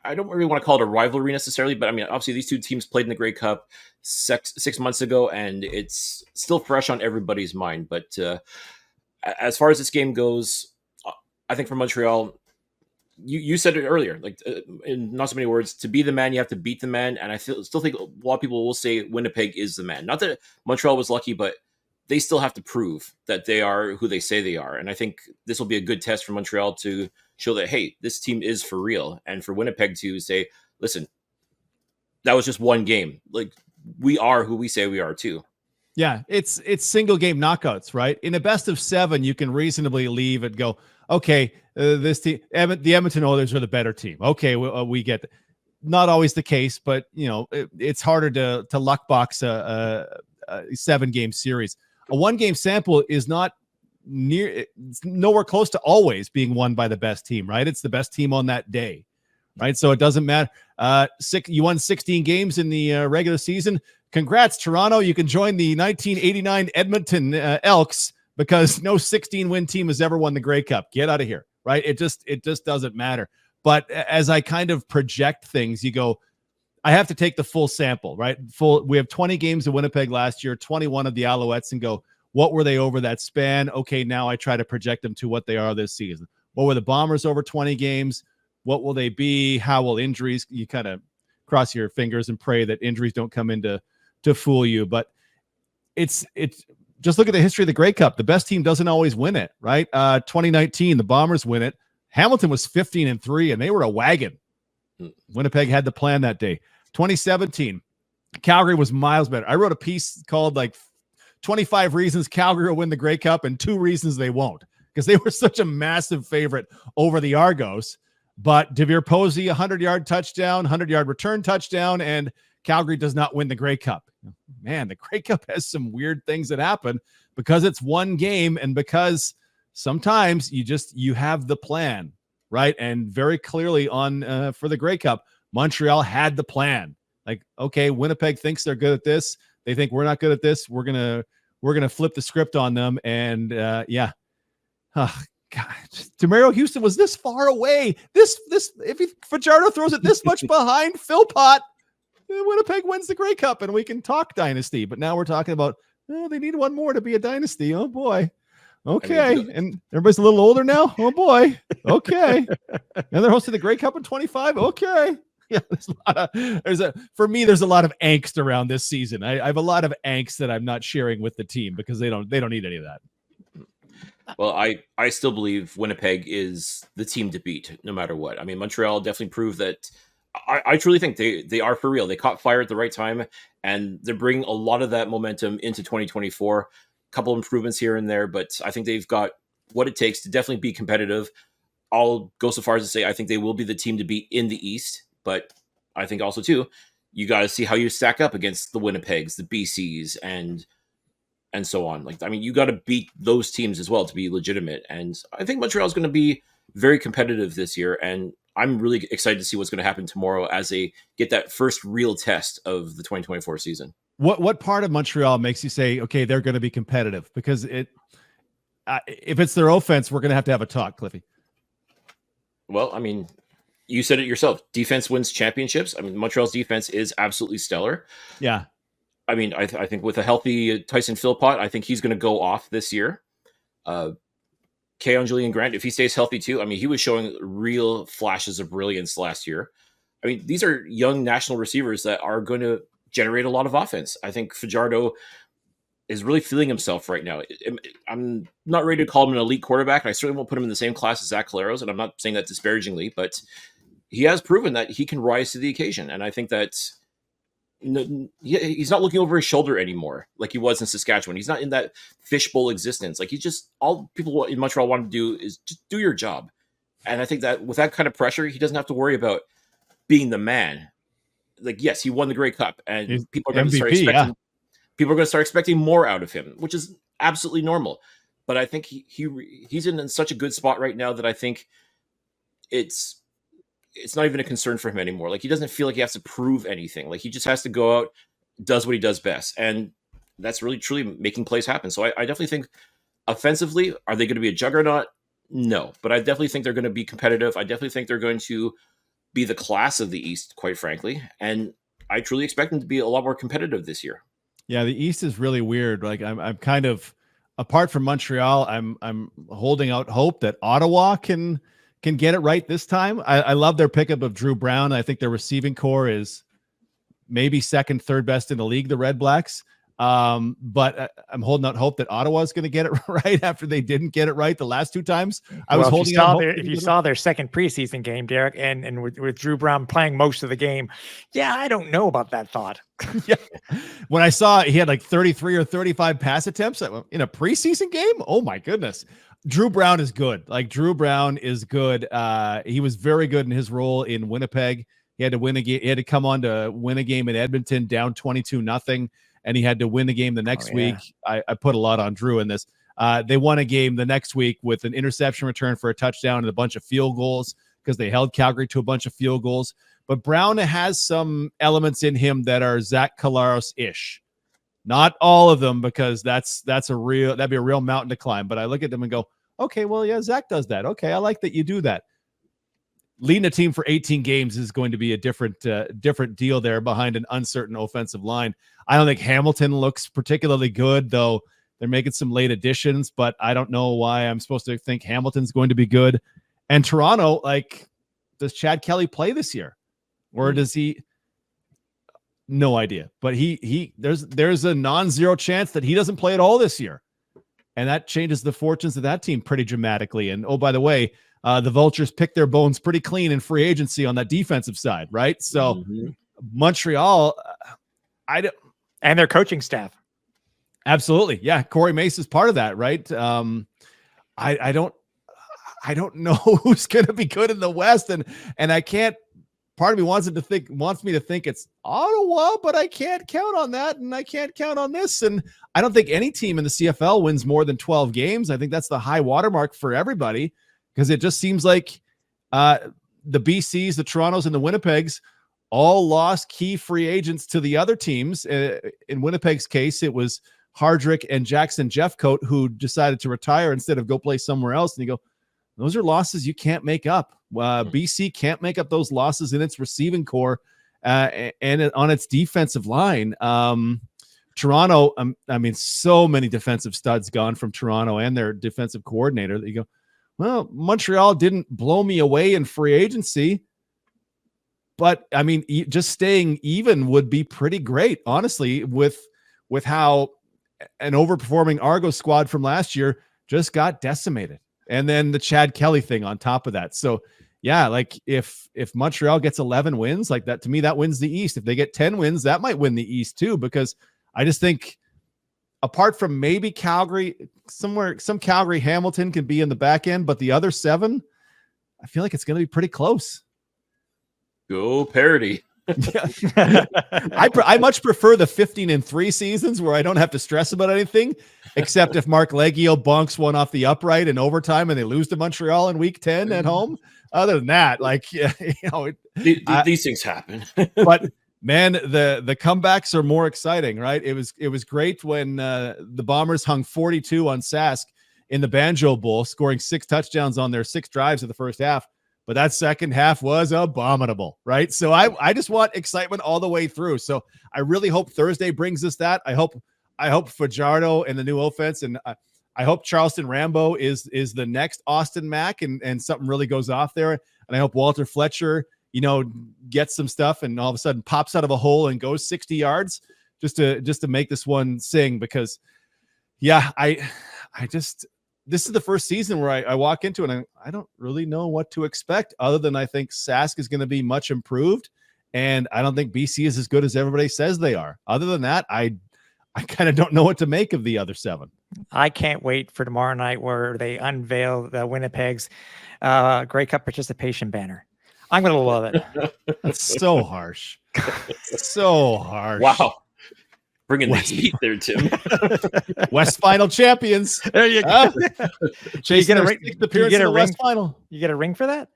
I don't really want to call it a rivalry necessarily, but I mean, obviously these two teams played in the Grey Cup 6 months ago, and it's still fresh on everybody's mind. But as far as this game goes, I think for Montreal, you said it earlier, like in not so many words, to be the man, you have to beat the man. And I still think a lot of people will say Winnipeg is the man. Not that Montreal was lucky, but they still have to prove that they are who they say they are. And I think this will be a good test for Montreal to show that, hey, this team is for real. And for Winnipeg to say, listen, that was just one game. Like, we are who we say we are too. Yeah, it's single game knockouts, right? In a best of 7, you can reasonably leave and go, okay, this team, the Edmonton Oilers are the better team. Okay, we get it. Not always the case, but it's harder to luck box a 7-game series. A 1-game sample is not it's nowhere close to always being won by the best team, right? It's the best team on that day, right? So it doesn't matter. You won 16 games in the regular season. Congrats, Toronto. You can join the 1989 Edmonton Elks, because no 16-win team has ever won the Grey Cup. Get out of here, right? It just doesn't matter. But as I kind of project things, you go, I have to take the full sample, right? We have 20 games in Winnipeg last year, 21 of the Alouettes, and go, what were they over that span? Okay, now I try to project them to what they are this season. What were the Bombers over 20 games? What will they be? How will injuries? You kind of cross your fingers and pray that injuries don't come in to fool you. But it's just look at the history of the Grey Cup. The best team doesn't always win it, right? 2019, the Bombers win it. Hamilton was 15-3, and they were a wagon. Winnipeg had the plan that day. 2017, Calgary was miles better. I wrote a piece called 25 reasons Calgary will win the Grey Cup and 2 reasons they won't, because they were such a massive favorite over the Argos. But Devere Posey, 100-yard touchdown, 100-yard return touchdown, and Calgary does not win the Grey Cup. Man, the Grey Cup has some weird things that happen because it's one game, and because sometimes you have the plan, right? And very clearly for the Grey Cup, Montreal had the plan. Like, okay, Winnipeg thinks they're good at this. They think we're not good at this. We're gonna flip the script on them. And yeah. Oh, God, Demario Houston was this far away. This if Fajardo throws it this much behind Philpott, Winnipeg wins the Grey Cup, and we can talk dynasty. But now we're talking about they need one more to be a dynasty. Oh boy. Okay, and everybody's a little older now. Oh boy. Okay, and they're hosting the Grey Cup in 25. Okay, yeah. For me, there's a lot of angst around this season. I have a lot of angst that I'm not sharing with the team because they don't need any of that. Well, I still believe Winnipeg is the team to beat no matter what. I mean, Montreal definitely proved that. I truly think they are for real. They caught fire at the right time, and they're bringing a lot of that momentum into 2024. Couple improvements here and there, but I think they've got what it takes to definitely be competitive. I'll go so far as to say I think they will be the team to beat in the East, but I think also too, you got to see how you stack up against the Winnipegs, the BCs, and so on. Like, I mean, you got to beat those teams as well to be legitimate. And I think Montreal is going to be very competitive this year, and I'm really excited to see what's going to happen tomorrow as they get that first real test of the 2024 season. What part of Montreal makes you say, okay, they're going to be competitive? Because if it's their offense, we're going to have a talk, Cliffy. Well, I mean, you said it yourself. Defense wins championships. I mean, Montreal's defense is absolutely stellar. Yeah. I mean, I think with a healthy Tyson Philpott, I think he's going to go off this year. Keon Julian Grant, if he stays healthy too, I mean, he was showing real flashes of brilliance last year. I mean, these are young national receivers that are going to generate a lot of offense. I think Fajardo is really feeling himself right now. I'm not ready to call him an elite quarterback, and I certainly won't put him in the same class as Zach Collaros, and I'm not saying that disparagingly, but he has proven that he can rise to the occasion. And I think that he's not looking over his shoulder anymore like he was in Saskatchewan. He's not in that fishbowl existence. Like, he's just, all people in Montreal want to do is just do your job. And I think that with that kind of pressure, he doesn't have to worry about being the man. Like, yes, he won the Grey Cup, and people are going to start expecting more out of him, which is absolutely normal. But I think he's in such a good spot right now that I think it's not even a concern for him anymore. Like, he doesn't feel like he has to prove anything. Like, he just has to go out, does what he does best, and that's really truly making plays happen. So I definitely think offensively, are they going to be a juggernaut? No, but I definitely think they're going to be competitive. I definitely think they're going to be the class of the East, quite frankly. And I truly expect them to be a lot more competitive this year. Yeah, the East is really weird. Like, I'm kind of, apart from Montreal, I'm holding out hope that Ottawa can get it right this time. I love their pickup of Drew Brown. I think their receiving core is maybe second, third best in the league, the Red Blacks. But I'm holding out hope that Ottawa's going to get it right after they didn't get it right the last two times. I was holding out hope. If you saw their second preseason game, Derek, and with Drew Brown playing most of the game, yeah, I don't know about that thought. Yeah. When I saw he had like 33 or 35 pass attempts in a preseason game, oh my goodness. Drew Brown is good. Like Drew Brown is good. He was very good in his role in Winnipeg. He had to win a game. He had to come on to win a game in Edmonton down 22-0. And he had to win the game the next week. I put a lot on Drew in this. They won a game the next week with an interception return for a touchdown and a bunch of field goals because they held Calgary to a bunch of field goals. But Brown has some elements in him that are Zach Collaros-ish. Not all of them, because that'd be a real mountain to climb. But I look at them and go, okay, well, yeah, Zach does that. Okay, I like that you do that. Leading a team for 18 games is going to be a different deal there behind an uncertain offensive line. I don't think Hamilton looks particularly good, though they're making some late additions, but I don't know why I'm supposed to think Hamilton's going to be good. And Toronto, like, does Chad Kelly play this year? Or does he? No idea. But there's a non-zero chance that he doesn't play at all this year. And that changes the fortunes of that team pretty dramatically. And oh, by the way, the Vultures picked their bones pretty clean in free agency on that defensive side, right? So Montreal, and their coaching staff. Absolutely. Yeah. Corey Mace is part of that, right? I don't know who's going to be good in the West. And I can't, part of me wants me to think it's Ottawa, but I can't count on that. And I can't count on this. And I don't think any team in the CFL wins more than 12 games. I think that's the high watermark for everybody, because it just seems like the BCs, the Torontos, and the Winnipegs all lost key free agents to the other teams. In Winnipeg's case, it was Hardrick and Jackson Jeffcoat who decided to retire instead of go play somewhere else. And you go, those are losses you can't make up. BC can't make up those losses in its receiving core and on its defensive line. Toronto, I mean, so many defensive studs gone from Toronto and their defensive coordinator that you go, well, Montreal didn't blow me away in free agency, but I mean, just staying even would be pretty great, honestly, with how an overperforming Argos squad from last year just got decimated. And then the Chad Kelly thing on top of that. So yeah, like if Montreal gets 11 wins like that, to me, that wins the East. If they get 10 wins, that might win the East too, because I just think apart from maybe Calgary, some Calgary Hamilton can be in the back end, but the other 7, I feel like it's going to be pretty close. Go parity. I much prefer the 15-3 seasons where I don't have to stress about anything, except if Mark Leggio bonks one off the upright in overtime and they lose to Montreal in week 10 at home. Other than that, like, these things happen. But man, the comebacks are more exciting, right? It was great when the Bombers hung 42 on Sask in the Banjo Bowl, scoring 6 touchdowns on their 6 drives of the first half. But that second half was abominable, right? So I just want excitement all the way through. So I really hope Thursday brings us that. I hope Fajardo and the new offense, and I hope Charleston Rambo is the next Austin Mack, and something really goes off there. And I hope Walter Fletcher, gets some stuff and all of a sudden pops out of a hole and goes 60 yards just to make this one sing. Because yeah, this is the first season where I walk into it and I don't really know what to expect, other than I think Sask is going to be much improved. And I don't think BC is as good as everybody says they are. Other than that, I kind of don't know what to make of the other 7. I can't wait for tomorrow night where they unveil the Winnipeg's Grey Cup participation banner. I'm going to love it. That's so harsh. So harsh. Wow. Bringing the heat there, Tim. West Final champions. There you go. Chase, you get a ring. Appearance in the West Final. You get a ring for that?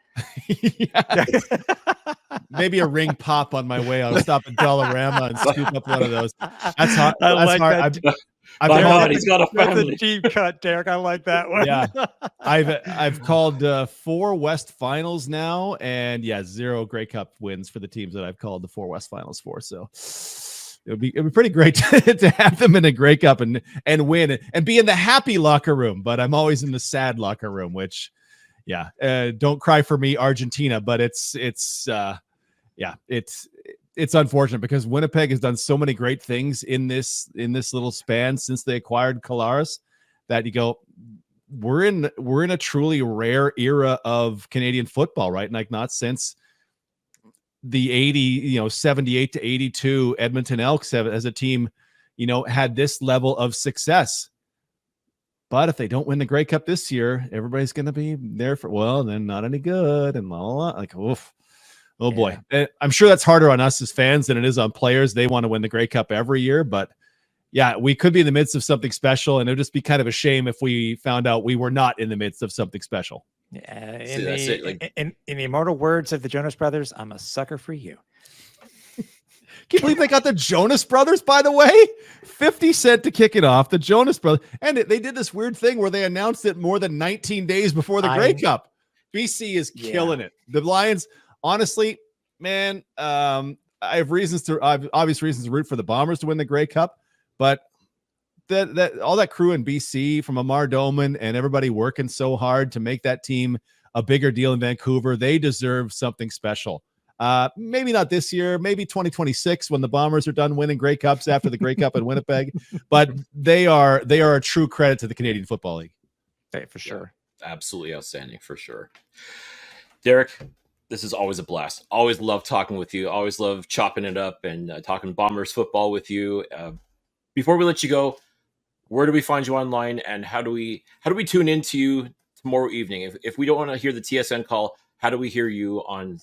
Maybe a ring pop on my way. I'll stop at Dollarama and scoop up one of those. That's hard. I that's like hard. that. He's got a family. That's a deep cut, Derek. I like that one. Yeah, I've called 4 West Finals now, and 0 Grey Cup wins for the teams that I've called the 4 West Finals for. So it'd be pretty great to have them in a Grey Cup and win and be in the happy locker room. But I'm always in the sad locker room, which, don't cry for me, Argentina. But it's it's unfortunate because Winnipeg has done so many great things in this little span since they acquired Kalaris that you go, we're in a truly rare era of Canadian football, right? Like not since the 78 to 82 Edmonton Elks as a team, had this level of success. But if they don't win the Grey Cup this year, everybody's going to be there then not any good and like, oof. Oh boy. I'm sure that's harder on us as fans than it is on players. They want to win the Grey Cup every year, but yeah, we could be in the midst of something special, and it would just be kind of a shame if we found out we were not in the midst of something special. Yeah, in the immortal words of the Jonas Brothers, I'm a sucker for you. Can you believe they got the Jonas Brothers, by the way? 50 Cent to kick it off, the Jonas Brothers. And they did this weird thing where they announced it more than 19 days before the Grey Cup. BC is killing it. The Lions, honestly, man, I have obvious reasons to root for the Bombers to win the Grey Cup, but that all that crew in BC from Amar Doman and everybody working so hard to make that team a bigger deal in Vancouver, they deserve something special. Maybe not this year, maybe 2026 when the Bombers are done winning Grey Cups after the Grey Cup in Winnipeg, but they are a true credit to the Canadian Football League. Okay, for sure. Yeah, absolutely outstanding, for sure. Derek, this is always a blast. Always love talking with you. Always love chopping it up and talking Bombers football with you. Before we let you go, where do we find you online, and how do we tune into you tomorrow evening? If we don't want to hear the TSN call, how do we hear you on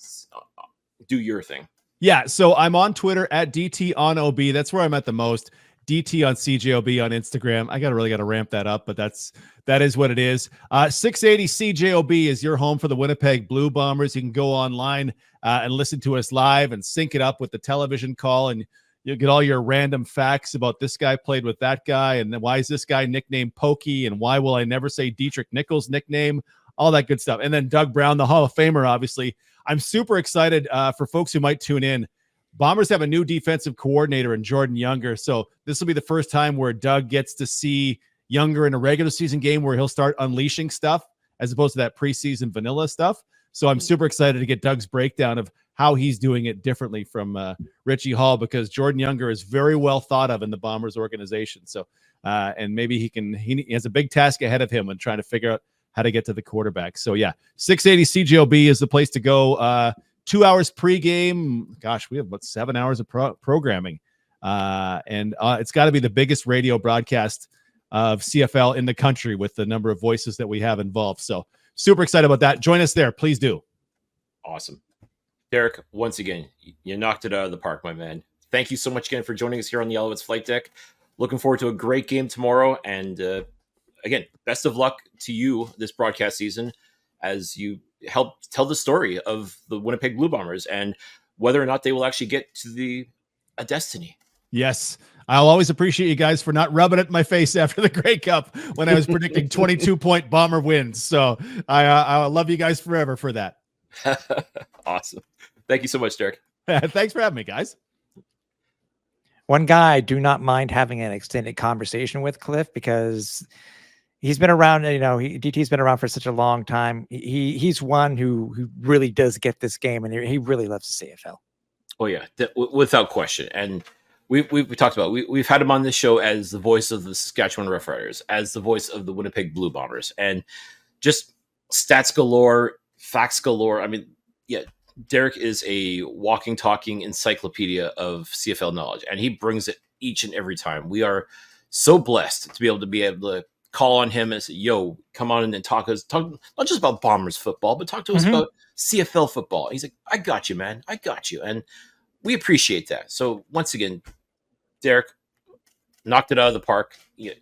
do your thing? Yeah, so I'm on Twitter at DT on OB. That's where I'm at the most. DT on CJOB on Instagram. I really got to ramp that up, but that is what it is. 680 CJOB is your home for the Winnipeg Blue Bombers. You can go online and listen to us live and sync it up with the television call, and you'll get all your random facts about this guy played with that guy, and then why is this guy nicknamed Pokey, and why will I never say Dietrich Nichols' nickname, all that good stuff. And then Doug Brown, the Hall of Famer, obviously. I'm super excited for folks who might tune in. Bombers have a new defensive coordinator in Jordan Younger, so this will be the first time where Doug gets to see Younger in a regular season game where he'll start unleashing stuff as opposed to that preseason vanilla stuff. So I'm super excited to get Doug's breakdown of how he's doing it differently from Richie Hall, because Jordan Younger is very well thought of in the Bombers organization. So, and maybe he has a big task ahead of him in trying to figure out how to get to the quarterback. So yeah, 680 CJOB is the place to go. 2 hours pregame. Gosh, we have about 7 hours of programming. And it's got to be the biggest radio broadcast of CFL in the country with the number of voices that we have involved. So super excited about that. Join us there. Please do. Awesome. Derek, once again, you knocked it out of the park, my man. Thank you so much again for joining us here on the Alouettes Flight Deck. Looking forward to a great game tomorrow. And again, best of luck to you this broadcast season as you help tell the story of the Winnipeg Blue Bombers and whether or not they will actually get to a destiny. Yes. I'll always appreciate you guys for not rubbing it in my face after the Grey Cup when I was predicting 22-point Bomber wins. So I love you guys forever for that. Awesome. Thank you so much, Derek. Thanks for having me, guys. One guy I do not mind having an extended conversation with, Cliff, because he's been around, DT's been around for such a long time. He's one who really does get this game, and he really loves the CFL. Oh yeah, without question. And we talked about, we've had him on this show as the voice of the Saskatchewan Roughriders, as the voice of the Winnipeg Blue Bombers, and just stats galore, facts galore. I mean, yeah, Derek is a walking, talking encyclopedia of CFL knowledge, and he brings it each and every time. We are so blessed to be able to call on him and say, yo, come on and talk not just about Bombers football, but talk to us about CFL football. And he's like, I got you, man. I got you. And we appreciate that. So once again, Derek knocked it out of the park,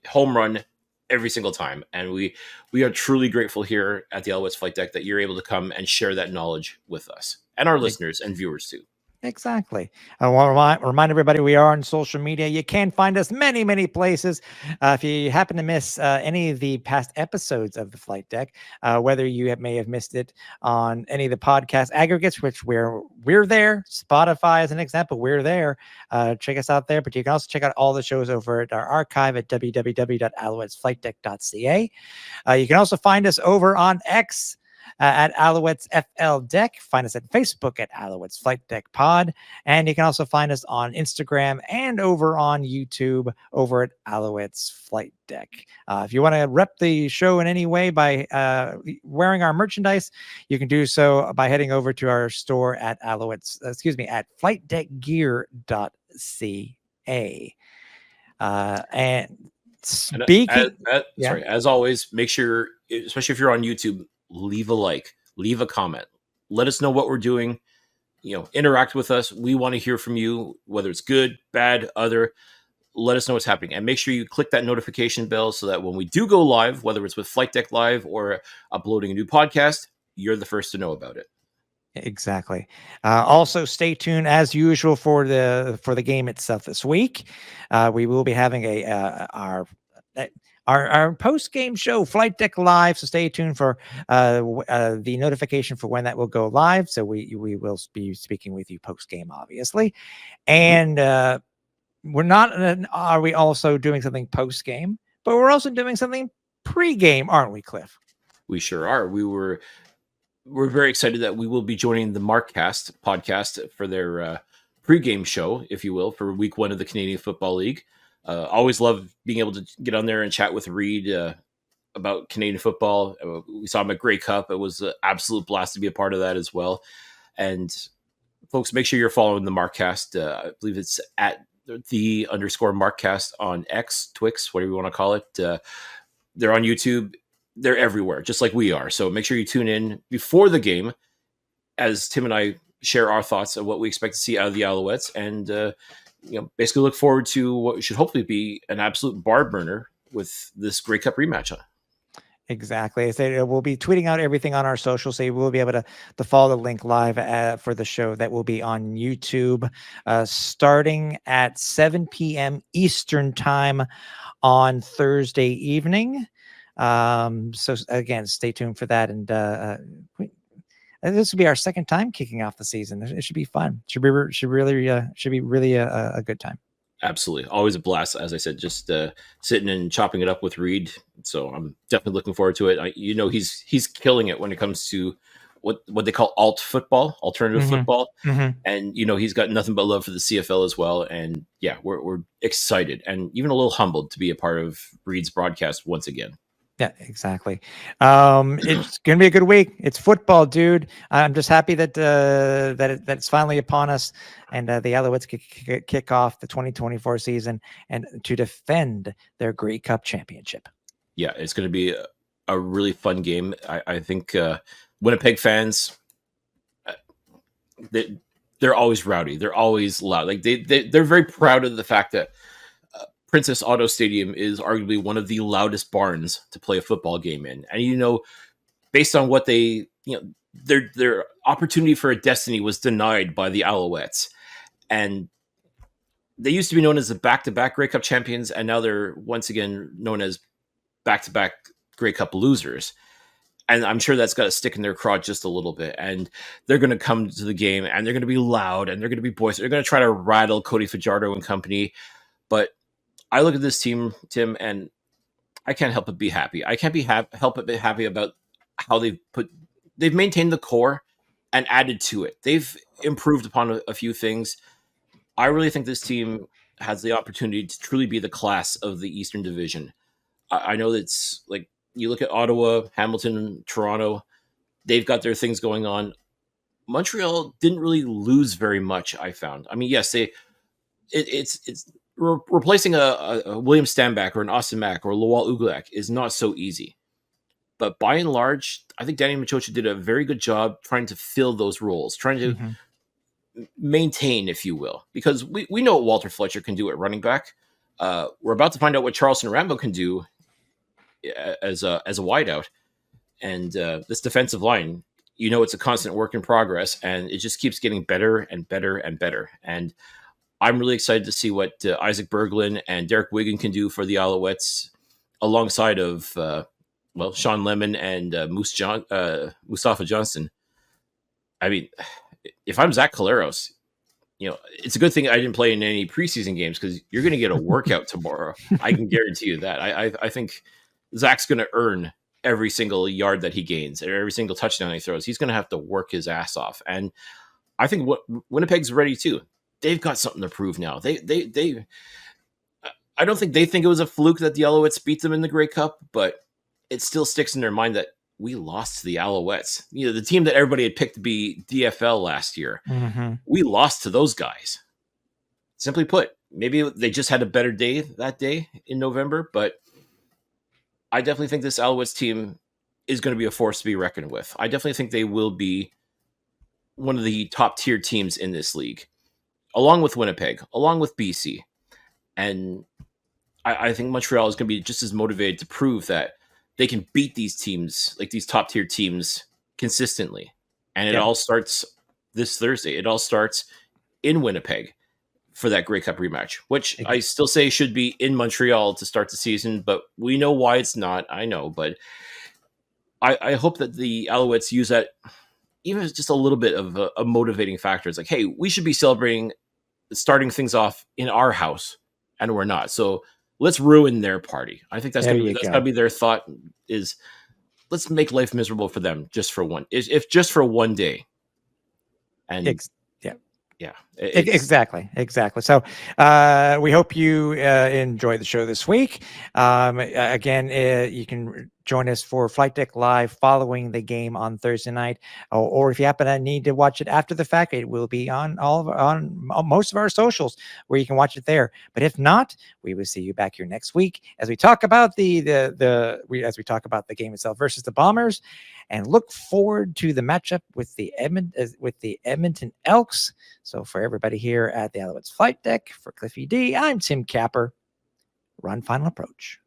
home run every single time. And we are truly grateful here at the Alouettes Flight Deck that you're able to come and share that knowledge with us and our listeners and viewers too. Exactly. I want to remind everybody we are on social media. You can find us many, many places. If you happen to miss any of the past episodes of the Flight Deck, whether you may have missed it on any of the podcast aggregates, which we're there, Spotify as an example, we're there. Check us out there, but you can also check out all the shows over at our archive at www.alouettesflightdeck.ca. You can also find us over on X. at Alouettes FL Deck. Find us at Facebook at Alouettes Flight Deck Pod. And you can also find us on Instagram and over on YouTube over at Alouettes Flight Deck. If you want to rep the show in any way by wearing our merchandise, you can do so by heading over to our store at at flightdeckgear.ca. And speaking, sorry, as always, make sure, especially if you're on YouTube, leave a like, leave a comment, let us know what we're doing. Interact with us. We want to hear from you, whether it's good, bad, other. Let us know what's happening, and make sure you click that notification bell so that when we do go live, whether it's with Flight Deck Live or uploading a new podcast, you're the first to know about it. Exactly. Also, stay tuned as usual for the game itself this week. We will be having our post game show, Flight Deck Live. So stay tuned for the notification for when that will go live. So we will be speaking with you post game, obviously, and we're not. Are we also doing something post game? But we're also doing something pre game, aren't we, Cliff? We sure are. We're very excited that we will be joining the Markcast podcast for their pregame show, if you will, for week 1 of the Canadian Football League. Always love being able to get on there and chat with Reed about Canadian football. We saw him at Grey Cup. It was an absolute blast to be a part of that as well. And folks, make sure you're following the Markcast. I believe it's at _Markcast on X, Twix, whatever you want to call it. They're on YouTube. They're everywhere, just like we are. So make sure you tune in before the game as Tim and I share our thoughts of what we expect to see out of the Alouettes, and basically look forward to what should hopefully be an absolute bar burner with this Grey Cup rematch. Exactly. So we'll be tweeting out everything on our social, so you will be able to follow the link live for the show that will be on YouTube starting at 7 p.m. Eastern time on Thursday evening. So again, stay tuned for that. And this will be our second time kicking off the season. It should be fun. Should be really a good time. Absolutely. Always a blast. As I said, just sitting and chopping it up with Reed. So I'm definitely looking forward to it. He's killing it when it comes to what they call alternative football. Mm-hmm. And, he's got nothing but love for the CFL as well. And yeah, we're excited and even a little humbled to be a part of Reed's broadcast once again. Yeah, exactly. It's going to be a good week. It's football, dude. I'm just happy that it's finally upon us, and the Alouettes kick off the 2024 season and to defend their Grey Cup championship. Yeah, it's going to be a really fun game. I think Winnipeg fans, they're always rowdy. They're always loud. Like they're very proud of the fact that Princess Auto Stadium is arguably one of the loudest barns to play a football game in. And, based on what their opportunity for a destiny was denied by the Alouettes. And they used to be known as the back-to-back Grey Cup champions, and now they're once again known as back-to-back Grey Cup losers. And I'm sure that's got to stick in their craw just a little bit. And they're going to come to the game, and they're going to be loud, and they're going to be boisterous. They're going to try to rattle Cody Fajardo and company. But I look at this team, Tim, and I can't help but be happy. I can't help but be happy about how they've maintained the core and added to it. They've improved upon a few things. I really think this team has the opportunity to truly be the class of the Eastern Division. I know that's like, you look at Ottawa, Hamilton, Toronto, they've got their things going on. Montreal didn't really lose very much, I found. I mean, yes, it's replacing a William Stanback or an Austin Mack or Lowell Uglak is not so easy. But by and large, I think Danny Machocha did a very good job trying to fill those roles, trying to maintain, if you will. Because we know what Walter Fletcher can do at running back. We're about to find out what Charleston Rambo can do as a wideout. And this defensive line, it's a constant work in progress, and it just keeps getting better and better and better. And I'm really excited to see what Isaac Berglund and Derek Wigan can do for the Alouettes alongside of, Sean Lemon and Mustafa Johnson. I mean, if I'm Zach Collaros, it's a good thing I didn't play in any preseason games because you're going to get a workout tomorrow. I can guarantee you that. I think Zach's going to earn every single yard that he gains or every single touchdown he throws. He's going to have to work his ass off. And I think what Winnipeg's ready too. They've got something to prove now. I don't think they think it was a fluke that the Alouettes beat them in the Grey Cup, but it still sticks in their mind that we lost to the Alouettes. You know, the team that everybody had picked to be DFL last year. Mm-hmm. We lost to those guys. Simply put, maybe they just had a better day that day in November, but I definitely think this Alouettes team is going to be a force to be reckoned with. I definitely think they will be one of the top tier teams in this league, along with Winnipeg, along with BC. And I think Montreal is going to be just as motivated to prove that they can beat these teams, like these top tier teams, consistently. And it all starts this Thursday. It all starts in Winnipeg for that Grey Cup rematch, which I still say should be in Montreal to start the season, but we know why it's not. I know, but I hope that the Alouettes use that even as just a little bit of a motivating factor. It's like, hey, we should be celebrating starting things off in our house, and we're not. So let's ruin their party. I think that's going to be their thought, is let's make life miserable for them just for if just for one day. And exactly. So we hope you enjoy the show this week. Again, you can join us for Flight Deck Live following the game on Thursday night, or if you happen to need to watch it after the fact, it will be on most of our socials where you can watch it there. But if not, we will see you back here next week as we talk about the game itself versus the Bombers, and look forward to the matchup with the Edmonton Elks. So for everybody here at the Alouettes Flight Deck, for Cliffy D, I'm Tim Capper. Run Final Approach.